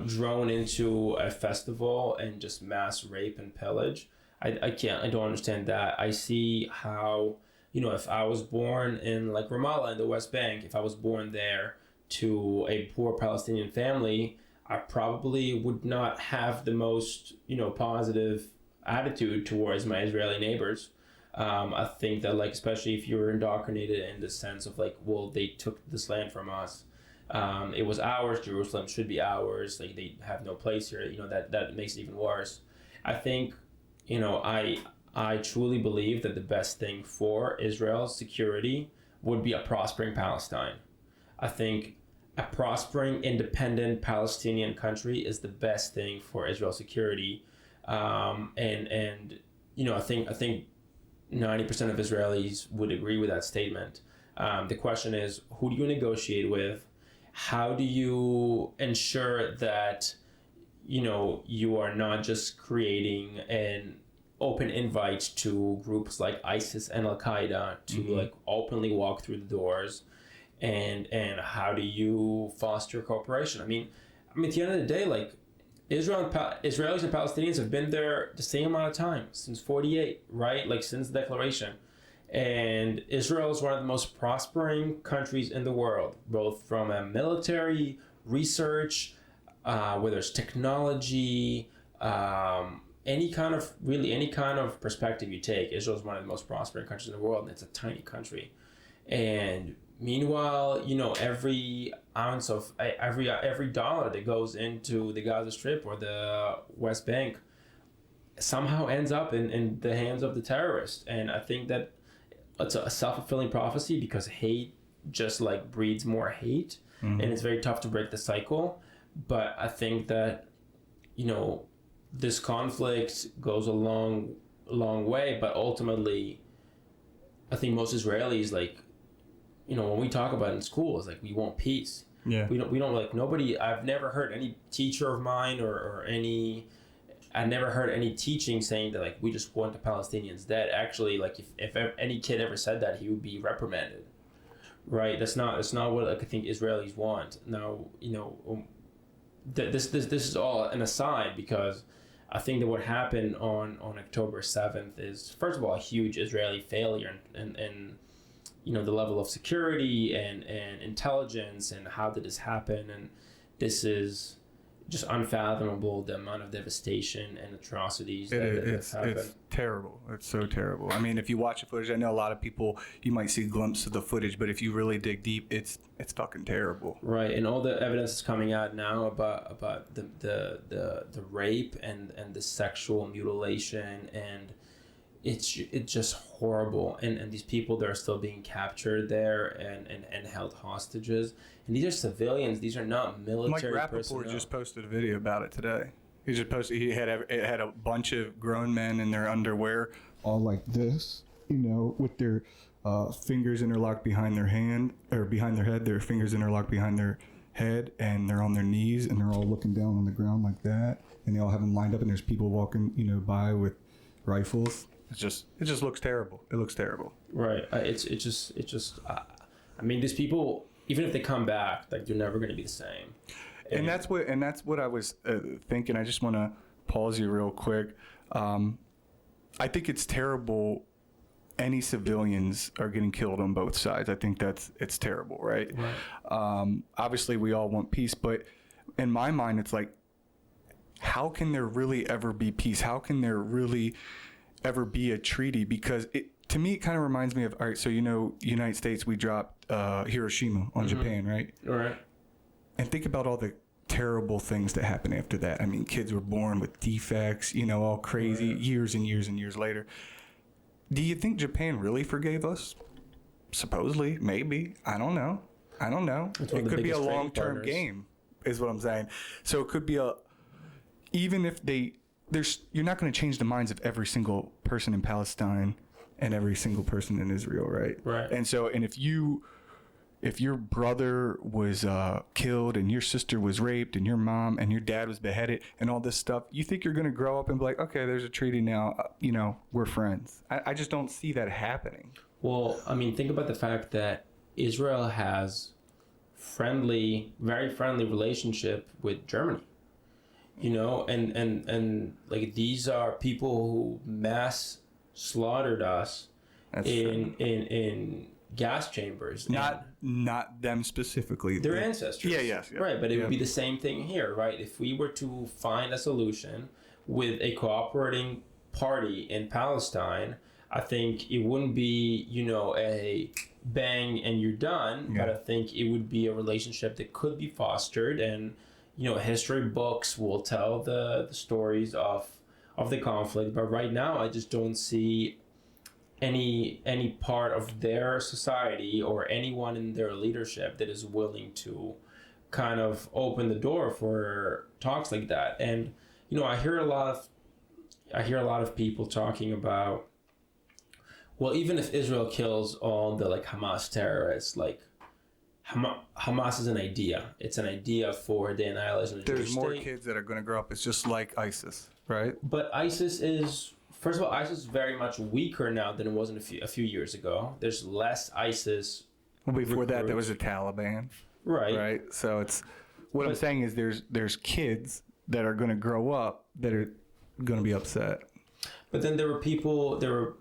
drone into a festival and just mass rape and pillage. I don't understand that. I see how, if I was born in Ramallah in the West Bank, if I was born there to a poor Palestinian family, I probably would not have the most, positive attitude towards my Israeli neighbors. I think that especially if you're indoctrinated in the sense of they took this land from us. It was ours. Jerusalem should be ours. They have no place here. That makes it even worse. I think, I truly believe that the best thing for Israel's security would be a prospering Palestine. I think a prospering, independent Palestinian country is the best thing for Israel's security. I think 90% of Israelis would agree with that statement. The question is, who do you negotiate with? How do you ensure that, you are not just creating an open invite to groups like ISIS and Al-Qaeda to openly walk through the doors? And how do you foster cooperation? I mean, at the end of the day, Israelis and Palestinians have been there the same amount of time, since 1948, right? Since the declaration. And Israel is one of the most prospering countries in the world, both from a military, research, whether it's technology, any kind of perspective you take. Israel is one of the most prospering countries in the world, and it's a tiny country. And meanwhile, every ounce of every dollar that goes into the Gaza Strip or the West Bank, somehow ends up in the hands of the terrorists. And I think that it's a self-fulfilling prophecy, because hate just like breeds more hate, and it's very tough to break the cycle. But I think that, you know, this conflict goes a long way, but ultimately I think most Israelis, like, you know, when we talk about it in school, it's like we want peace. Yeah. We don't like, nobody, I've never heard any teacher of mine or I never heard any teaching saying that like we just want the Palestinians dead. Actually, like if any kid ever said that, he would be reprimanded. Right? That's not what like I think Israelis want. Now, you know, this is all an aside, because I think that what happened on October 7th is, first of all, a huge Israeli failure and you know, the level of security and intelligence, and how did this happen, and this is just unfathomable, the amount of devastation and atrocities that happened. It's terrible. It's so terrible. I mean, if you watch the footage, I know a lot of people, you might see glimpses of the footage, but if you really dig deep, it's fucking terrible. Right, and all the evidence is coming out now about the rape and the sexual mutilation, and it's just horrible. And these people that are still being captured there and held hostages. And these are civilians. These are not military personnel. Mike Rappaport just posted a video about it today. He just posted, it had a bunch of grown men in their underwear, all like this, you know, with their fingers interlocked behind their hand, or behind their head, their fingers interlocked behind their head, and they're on their knees, and they're all looking down on the ground like that, and they all have them lined up, and there's people walking, you know, by with rifles. It just looks terrible. It looks terrible. Right. It's just. I mean, these people, even if they come back, like, they're never going to be the same. And that's what I was thinking. I just want to pause you real quick. I think it's terrible. Any civilians are getting killed on both sides. I think it's terrible, right? Obviously, we all want peace, but in my mind, it's like, how can there really ever be peace? How can there really ever be a treaty? Because to me, it kind of reminds me of, all right, so, you know, United States, we dropped Hiroshima on Japan, right? All right. And think about all the terrible things that happened after that. I mean, kids were born with defects, you know, all crazy, years and years and years later. Do you think Japan really forgave us? Supposedly, maybe. I don't know. It could be a long-term game, is what I'm saying. So it could be even if you're not going to change the minds of every single person in Palestine and every single person in Israel, right? Right. And so, and if your brother was killed and your sister was raped and your mom and your dad was beheaded and all this stuff, you think you're going to grow up and be like, okay, there's a treaty now, you know, we're friends. I just don't see that happening. Well, I mean, think about the fact that Israel has very friendly relationship with Germany. You know, and like, these are people who mass slaughtered us in gas chambers. Not them specifically. Their ancestors. Yeah. Right, but it would be the same thing here, right? If we were to find a solution with a cooperating party in Palestine, I think it wouldn't be, you know, a bang and you're done, but I think it would be a relationship that could be fostered, and, you know, history books will tell the stories of the conflict. But right now, I just don't see any part of their society or anyone in their leadership that is willing to kind of open the door for talks like that. And, you know, I hear a lot of people talking about, well, even if Israel kills all the, like, Hamas terrorists, like, Hamas is an idea. It's an idea for the annihilation of the Jewish state. There's more kids that are going to grow up. It's just like ISIS, right? But ISIS is, first of all, ISIS is very much weaker now than it was a few years ago. There's less ISIS. Well, before that, there was the Taliban. Right. So I'm saying is there's kids that are going to grow up that are going to be upset. But then there were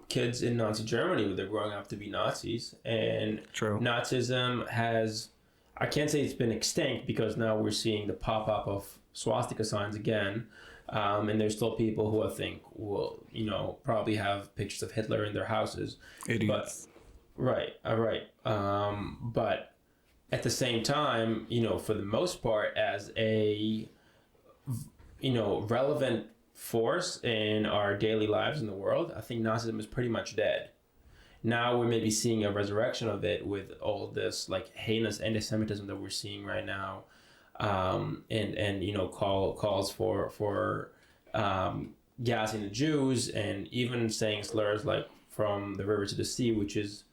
kids in Nazi Germany who they're growing up to be Nazis. And True. Nazism has, I can't say it's been extinct, because now we're seeing the pop-up of swastika signs again. And there's still people who I think will, you know, probably have pictures of Hitler in their houses. Idiots. Right. But at the same time, you know, for the most part, as a, you know, relevant force in our daily lives in the world, I think Nazism is pretty much dead. Now we're maybe seeing a resurrection of it with all this like heinous anti-Semitism that we're seeing right now, and you know, calls for gassing the Jews, and even saying slurs like "from the river to the sea," which is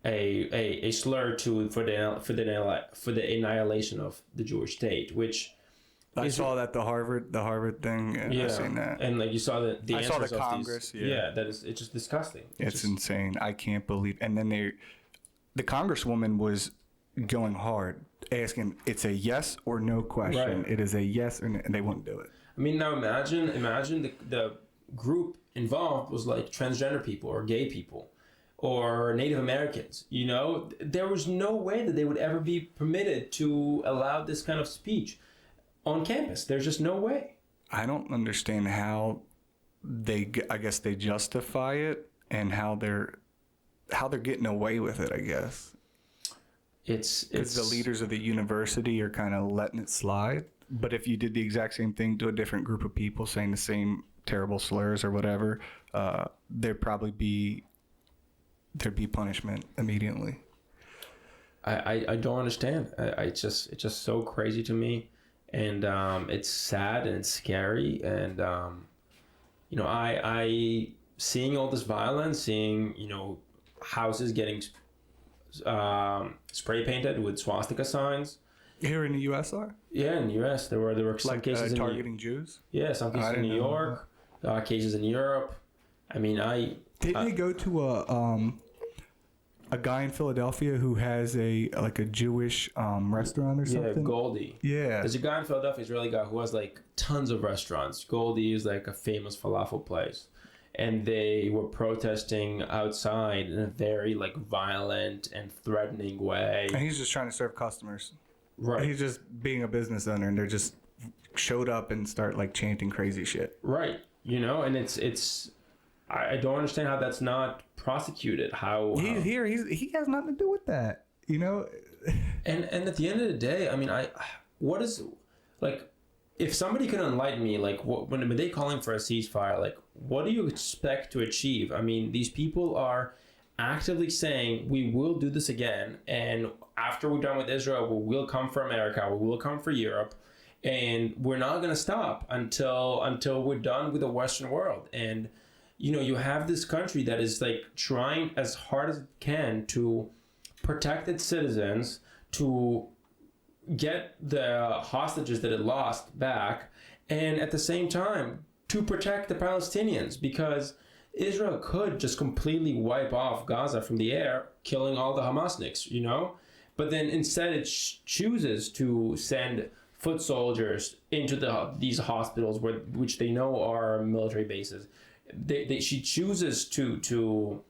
a slur for the annihilation of the Jewish state, which I saw that the Harvard thing. yeah, I've seen that. and like you saw the I saw answers the of Congress. these, it's just disgusting. It's insane. I can't believe. And then the Congresswoman was going hard, asking, "It's a yes or no question. Right. It is a yes or no," and they wouldn't do it. I mean, now imagine the group involved was like transgender people or gay people or Native Americans. You know, there was no way that they would ever be permitted to allow this kind of speech on campus. There's just no way. I don't understand how I guess they justify it and how they're getting away with it, I guess. It's the leaders of the university are kind of letting it slide. But if you did the exact same thing to a different group of people saying the same terrible slurs or whatever, there'd be punishment immediately. I don't understand. It's just so crazy to me, and it's sad and it's scary, and you know, I seeing all this violence, seeing, you know, houses getting spray painted with swastika signs. Here in the U.S. are? Yeah, in the U.S. there were some like cases targeting Jews. Yeah, some cases in New York, cases in Europe. I mean, didn't they go to a guy in Philadelphia who has a Jewish restaurant or something? Yeah, Goldie. Yeah. There's a guy in Philadelphia, Israeli guy, who has like tons of restaurants. Goldie is like a famous falafel place. And they were protesting outside in a very like violent and threatening way. And he's just trying to serve customers. Right. He's just being a business owner, and they're just showed up and start like chanting crazy shit. Right. You know, and I don't understand how that's not prosecuted. He's here. He has nothing to do with that. You know. And at the end of the day, I mean, what is, like, if somebody can enlighten me, like, when they calling for a ceasefire, like, what do you expect to achieve? I mean, these people are actively saying we will do this again, and after we're done with Israel, we will come for America, we will come for Europe, and we're not going to stop until we're done with the Western world. And you know, you have this country that is like trying as hard as it can to protect its citizens, to get the hostages that it lost back, and at the same time to protect the Palestinians, because Israel could just completely wipe off Gaza from the air, killing all the Hamasniks, you know? But then instead it chooses to send foot soldiers into these hospitals which they know are military bases. She chooses to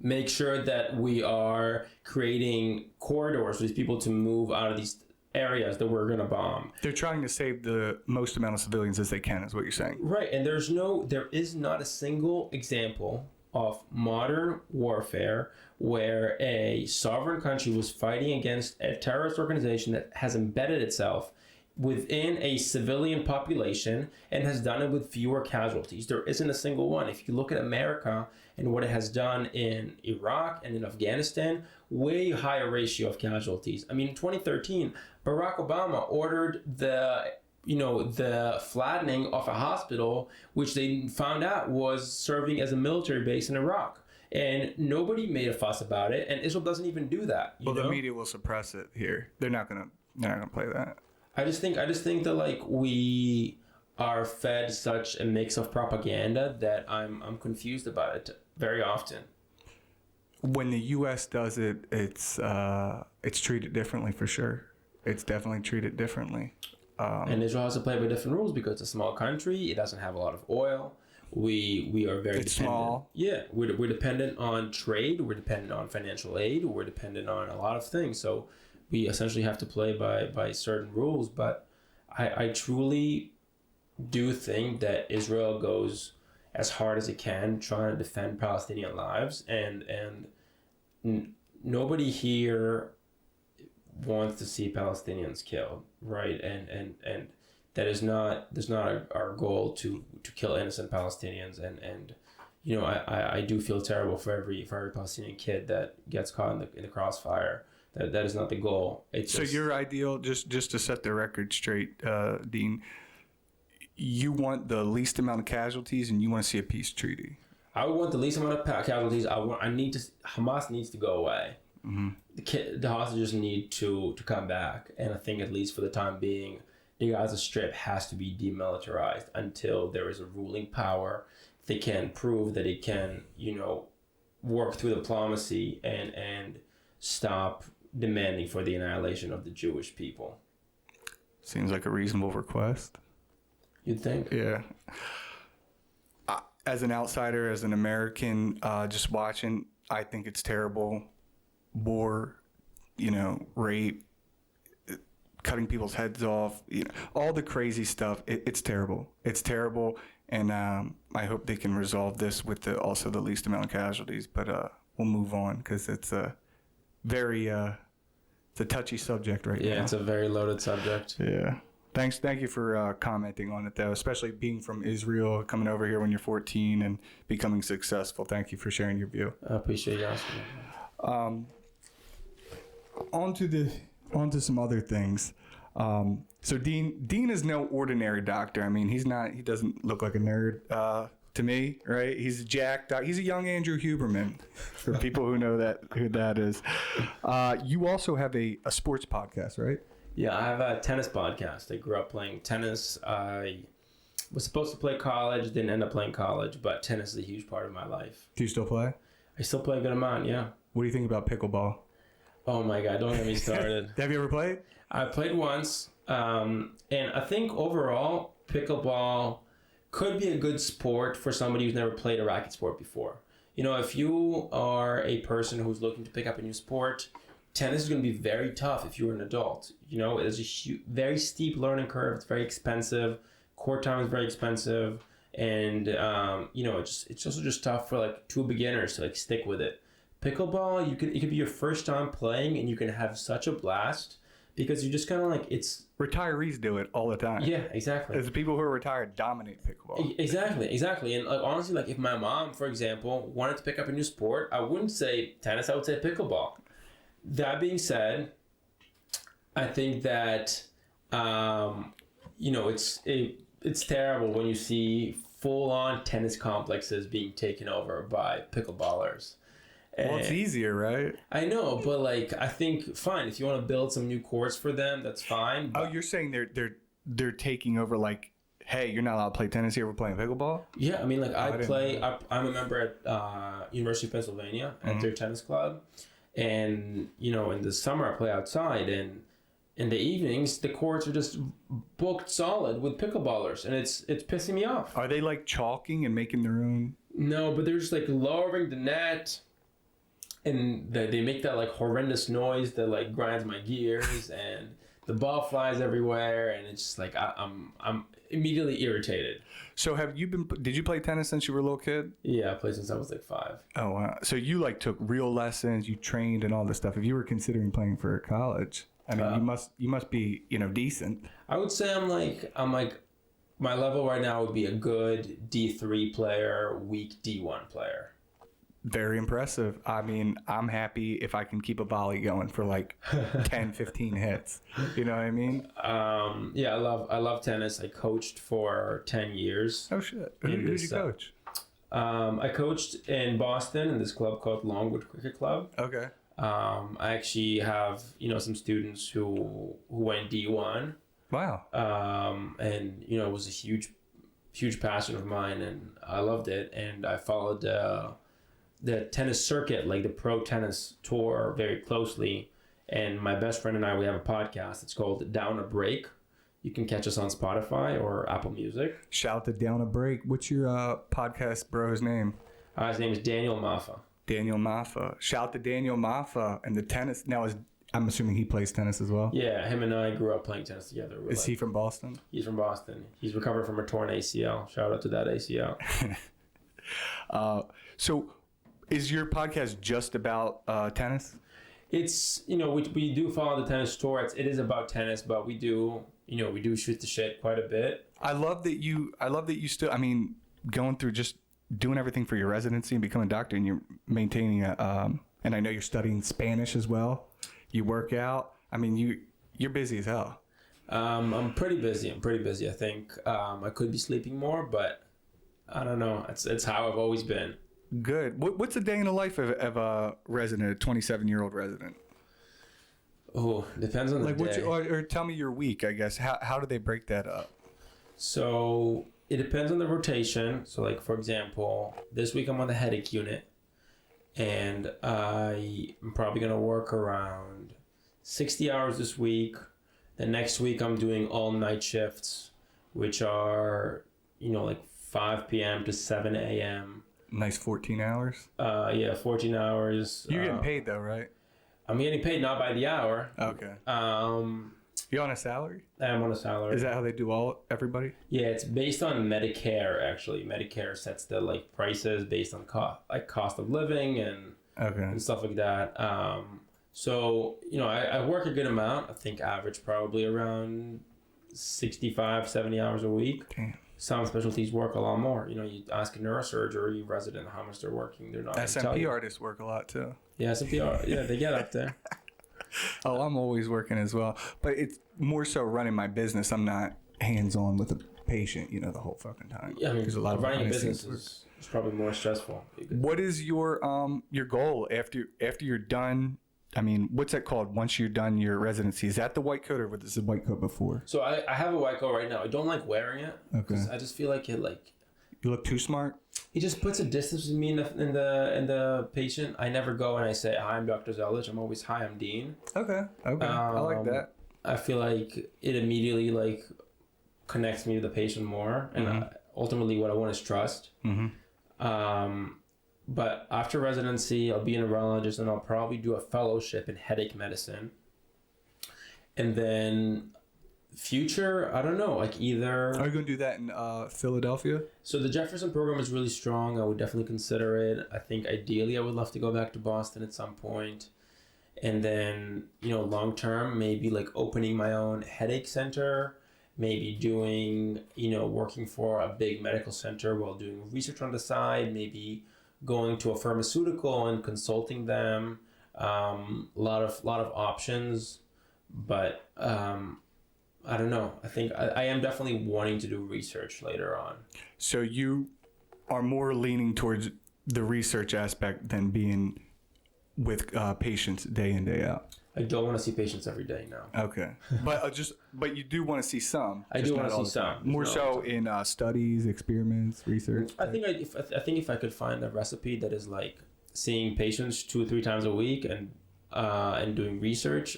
make sure that we are creating corridors for these people to move out of these areas that we're going to bomb. They're trying to save the most amount of civilians as they can, is what you're saying. Right, and there is not a single example of modern warfare where a sovereign country was fighting against a terrorist organization that has embedded itself within a civilian population and has done it with fewer casualties. There isn't a single one. If you look at America and what it has done in Iraq and in Afghanistan, way higher ratio of casualties. I mean, in 2013, Barack Obama ordered the flattening of a hospital, which they found out was serving as a military base in Iraq. And nobody made a fuss about it, and Israel doesn't even do that. Well, the media will suppress it here. They're not gonna play that. I just think that like we are fed such a mix of propaganda that I'm confused about it very often. When the U.S. does it, it's treated differently for sure. It's definitely treated differently. And Israel has to play by different rules because it's a small country. It doesn't have a lot of oil. We are very dependent. Small. Yeah, we're dependent on trade. We're dependent on financial aid. We're dependent on a lot of things. So we essentially have to play by certain rules. But I truly do think that Israel goes as hard as it can trying to defend Palestinian lives, and nobody here wants to see Palestinians killed, right? And that is not our goal to kill innocent Palestinians, and I do feel terrible for every Palestinian kid that gets caught in the crossfire. That is not the goal. So your ideal, just to set the record straight, Dean, you want the least amount of casualties and you want to see a peace treaty. I would want the least amount of casualties. Hamas needs to go away. Mm-hmm. The hostages need to come back, and I think at least for the time being, the Gaza Strip has to be demilitarized until there is a ruling power that can prove that it can, work through diplomacy and stop demanding for the annihilation of the Jewish people. Seems like a reasonable request. You'd think? Yeah. As an outsider, as an American, just watching, I think it's terrible. War, rape, cutting people's heads off, all the crazy stuff. It's terrible. It's terrible. And I hope they can resolve this with also the least amount of casualties. But we'll move on because it's a very it's a touchy subject right now. Yeah, it's a very loaded subject. Yeah. Thank you for commenting on it, though, especially being from Israel, coming over here when you're 14 and becoming successful. Thank you for sharing your view. I appreciate you asking. On to some other things. So Dean is no ordinary doctor. I mean, he doesn't look like a nerd to me, right? He's a jack doc. He's a young Andrew Huberman for people who know who that is. You also have a sports podcast, right? Yeah, I have a tennis podcast. I grew up playing tennis. I was supposed to play college, didn't end up playing college, but tennis is a huge part of my life. Do you still play? I still play a good amount, yeah. What do you think about pickleball? Oh my God, don't get me started. Have you ever played? I played once, and I think overall, pickleball could be a good sport for somebody who's never played a racket sport before. If you are a person who's looking to pick up a new sport, tennis is going to be very tough if you're an adult. There's a very steep learning curve. It's very expensive. Court time is very expensive. And, it's also just tough for true beginners to stick with it. Pickleball, it could be your first time playing and you can have such a blast because you just kind of it's... Retirees do it all the time. Yeah, exactly. As the people who are retired dominate pickleball. Exactly. And honestly, if my mom, for example, wanted to pick up a new sport, I wouldn't say tennis, I would say pickleball. That being said, I think that it's terrible when you see full-on tennis complexes being taken over by pickleballers. Well, it's easier, right? I know, but I think fine if you want to build some new courts for them, that's fine. Oh, you're saying they're taking over hey, you're not allowed to play tennis here. We're playing pickleball. Yeah, I mean, I'm a member at University of Pennsylvania at their tennis club. And, in the summer I play outside, and in the evenings, the courts are just booked solid with pickleballers, and it's pissing me off. Are they chalking and making their own? No, but they're just lowering the net, and they make that horrendous noise that grinds my gears, and the ball flies everywhere, and it's just I'm immediately irritated. So did you play tennis since you were a little kid? Yeah, I played since I was 5. Oh, wow. So you took real lessons, you trained and all this stuff. If you were considering playing for college, I mean, you must be, decent. I would say I'm my level right now would be a good D3 player, weak D1 player. Very impressive. I mean, I'm happy if I can keep a volley going for 10, 15 hits. You know what I mean? Yeah, I love tennis. I coached for 10 years. Oh shit! Who did you coach? I coached in Boston in this club called Longwood Cricket Club. Okay. I actually have some students who went D1. Wow. And it was a huge passion of mine, and I loved it. And I followed the tennis circuit, the pro tennis tour, very closely. And my best friend and I, we have a podcast. It's called Down a Break. You can catch us on Spotify or Apple Music. Shout to Down a Break. What's your podcast bro's name? His name is Daniel Maffa. Daniel Maffa. Shout to Daniel Maffa and the tennis. Now, I'm assuming he plays tennis as well? Yeah, him and I grew up playing tennis together. Is he from Boston? He's from Boston. He's recovered from a torn ACL. Shout out to that ACL. So is your podcast just about tennis? It's, we do follow the tennis tour. It is about tennis, but we do shoot the shit quite a bit. I love that you still, I mean, going through just doing everything for your residency and becoming a doctor, and you're maintaining and I know you're studying Spanish as well. You work out. I mean, you're busy as hell. I'm pretty busy. I think I could be sleeping more, but I don't know. It's how I've always been. Good. What's a day in the life of a resident, a 27-year-old resident? Oh, depends on the day. Or tell me your week, I guess. How do they break that up? So it depends on the rotation. So like, for example, this week I'm on the headache unit, and I'm probably going to work around 60 hours this week. The next week I'm doing all night shifts, which are, like 5 p.m. to 7 a.m. Nice 14 hours? Yeah, 14 hours. You're getting paid though, right? I'm getting paid not by the hour. Okay. You on a salary? I'm on a salary. Is that how they do everybody? Yeah, it's based on Medicare, actually. Medicare sets the prices based on cost of living and stuff like that. So, I work a good amount. I think average probably around 65, 70 hours a week. Damn. Some specialties work a lot more. You ask a neurosurgery resident how much they're working. They're not SMP artists work a lot too. Yeah, SMP yeah, they get up there. Oh, I'm always working as well. But it's more so running my business. I'm not hands-on with the patient, the whole fucking time. Yeah, I mean, a lot of running a business is probably more stressful. What is your goal after you're done? I mean, what's that called? Once you're done your residency, is that the white coat, or was the white coat before? So I have a white coat right now. I don't like wearing it because I just feel like it you look too smart. It just puts a distance between me and the patient. I never go and I say, "Hi, I'm Dr. Zeldich." I'm always, "Hi, I'm Dean." Okay. I like that. I feel like it immediately connects me to the patient more, and ultimately, what I want is trust. Mm-hmm. But after residency, I'll be a neurologist, and I'll probably do a fellowship in headache medicine. And then future, I don't know, either... Are you going to do that in Philadelphia? So the Jefferson program is really strong. I would definitely consider it. I think ideally I would love to go back to Boston at some point. And then, long term, maybe opening my own headache center, maybe doing, working for a big medical center while doing research on the side, maybe going to a pharmaceutical and consulting them. A lot of options, but I don't know. I think I am definitely wanting to do research later on. So you are more leaning towards the research aspect than being with patients day in, day out. I don't want to see patients every day now. Okay, but you do want to see some. I do want to see some. More so in studies, experiments, research. I think if I could find a recipe that is seeing patients 2 or 3 times a week and doing research,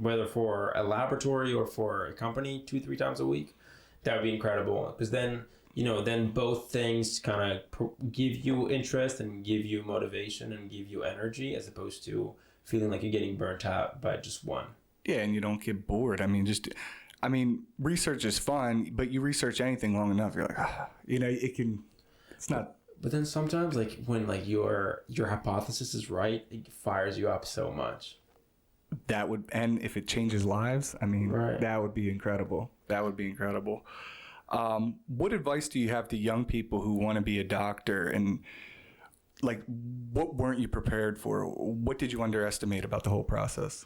whether for a laboratory or for a company 2-3 times a week, that would be incredible. Because then both things kind of give you interest and give you motivation and give you energy, as opposed to feeling like you're getting burnt out by just one. Yeah, and you don't get bored. I mean, research is fun, but you research anything long enough, you're like, it's not. But then sometimes, when your hypothesis is right, it fires you up so much. That would, and if it changes lives, right. That would be incredible. What advice do you have to young people who want to be a doctor, and what weren't you prepared for? What did you underestimate about the whole process?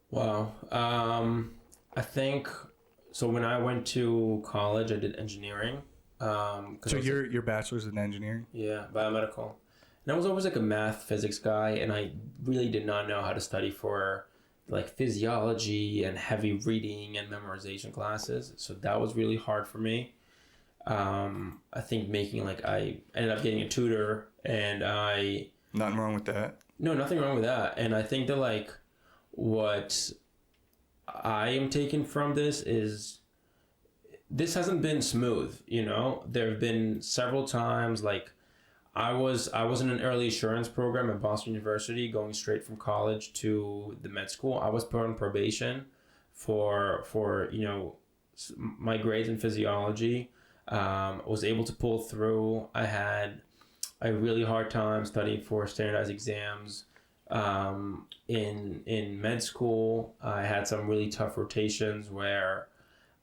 Wow. I think, so when I went to college, I did engineering. So your bachelor's in engineering? Yeah, biomedical. And I was always a math, physics guy, and I really did not know how to study for physiology and heavy reading and memorization classes. So that was really hard for me. I think I ended up getting a tutor, and Nothing wrong with that. No, nothing wrong with that. And I think that what I am taking from this is, this hasn't been smooth, There have been several times, I was in an early assurance program at Boston University, going straight from college to the med school. I was put on probation for my grades in physiology. I was able to pull through. I had a really hard time studying for standardized exams. In med school, I had some really tough rotations where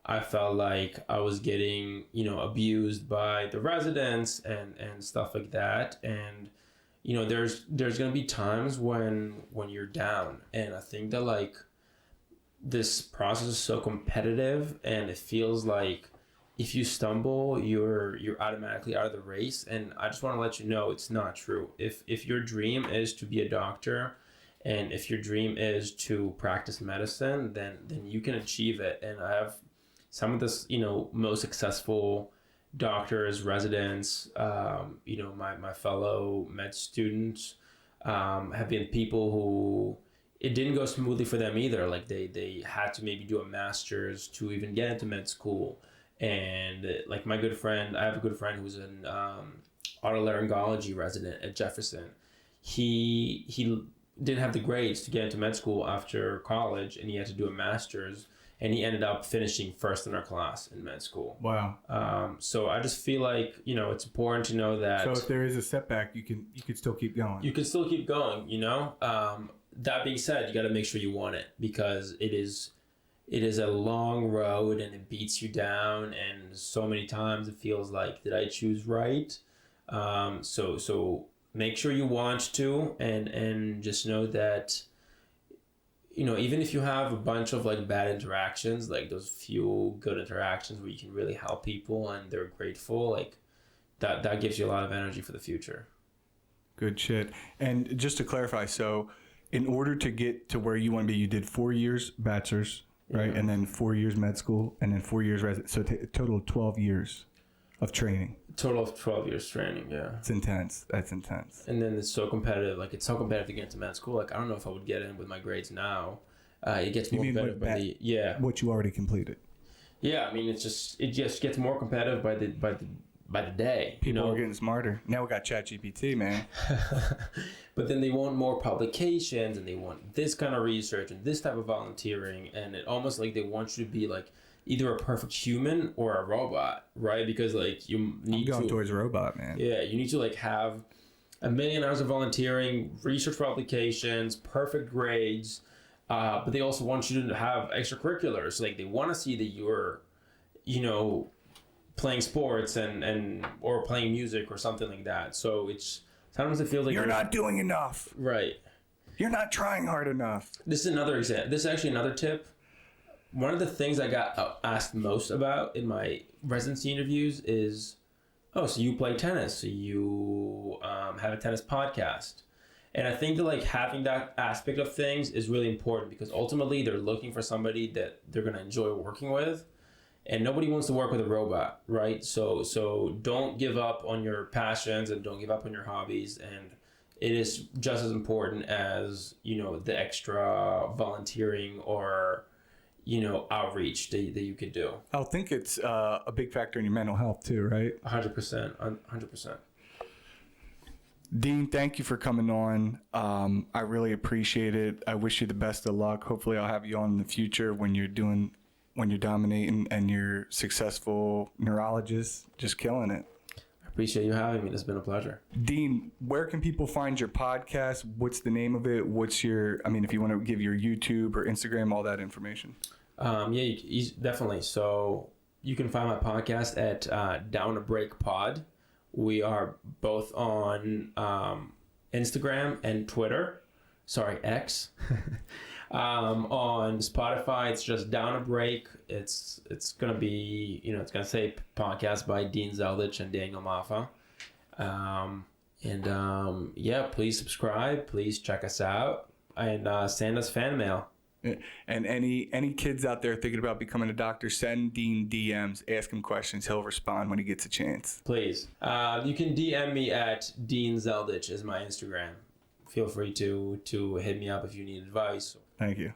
I felt like I was getting, abused by the residents and stuff like that. And, there's going to be times when you're down. And I think that like this process is so competitive, and it feels like if you stumble, you're automatically out of the race. And I just want to let you know it's not true. If your dream is to be a doctor, and if your dream is to practice medicine, then you can achieve it. And I have some of the most successful doctors, residents, my fellow med students, have been people who it didn't go smoothly for them either. Like they had to maybe do a master's to even get into med school. And like my good friend, I have a good friend who's an otolaryngology resident at Jefferson. He didn't have the grades to get into med school after college, and he had to do a master's, and he ended up finishing first in our class in med school. Wow. So I just feel like, it's important to know that. So if there is a setback, you can still keep going. You can still keep going, That being said, you got to make sure you want it, because it is a long road, and it beats you down, and so many times it feels like, did I choose right? So make sure you want to, and just know that, even if you have a bunch of like bad interactions, like those few good interactions where you can really help people and they're grateful, like that gives you a lot of energy for the future. Good shit. And just to clarify, so in order to get to where you want to be, you did 4 years bachelor's, right? Yeah. And then 4 years med school, and then 4 years resident. So a total of 12 years of training. Total of 12 years training, yeah. It's intense. That's intense. And then it's so competitive. Like, it's so competitive to get into med school. Like, I don't know if I would get in with my grades now. It gets more competitive by the... Yeah. What you already completed. Yeah, I mean, it just gets more competitive by the day. People are getting smarter. Now we got ChatGPT, man. But then they want more publications, and they want this kind of research and this type of volunteering, and it almost like they want you to be like either a perfect human or a robot, right? Because like you need I'm going towards a robot, man. Yeah, you need to like have 1 million hours of volunteering, research publications, perfect grades, but they also want you to have extracurriculars. Like they want to see that you're, playing sports and or playing music or something like that. So it's sometimes it feels like you're not doing enough. Right. You're not trying hard enough. This is another example. This is actually another tip. One of the things I got asked most about in my residency interviews is, oh, so you play tennis, so you have a tennis podcast. And I think that like having that aspect of things is really important, because ultimately they're looking for somebody that they're going to enjoy working with. And nobody wants to work with a robot, right? So don't give up on your passions, and don't give up on your hobbies. And it is just as important as, the extra volunteering or, outreach that you could do. I think it's a big factor in your mental health too, right? 100%. 100%. Dean, thank you for coming on. I really appreciate it. I wish you the best of luck. Hopefully I'll have you on in the future when you're dominating and you're successful neurologist, just killing it. I appreciate you having me. It's been a pleasure. Dean, where can people find your podcast? What's the name of it? If you want to give your YouTube or Instagram, all that information. Definitely. So you can find my podcast at Down a Break Pod. We are both on Instagram and Twitter. Sorry, X. On Spotify, it's just Down a Break. It's gonna be, it's gonna say podcast by Dean Zeldich and Daniel Maffa. Please subscribe. Please check us out, and send us fan mail. And any kids out there thinking about becoming a doctor, send Dean DMs, ask him questions. He'll respond when he gets a chance. Please. You can DM me at Dean Zeldich is my Instagram. Feel free to hit me up if you need advice. Thank you.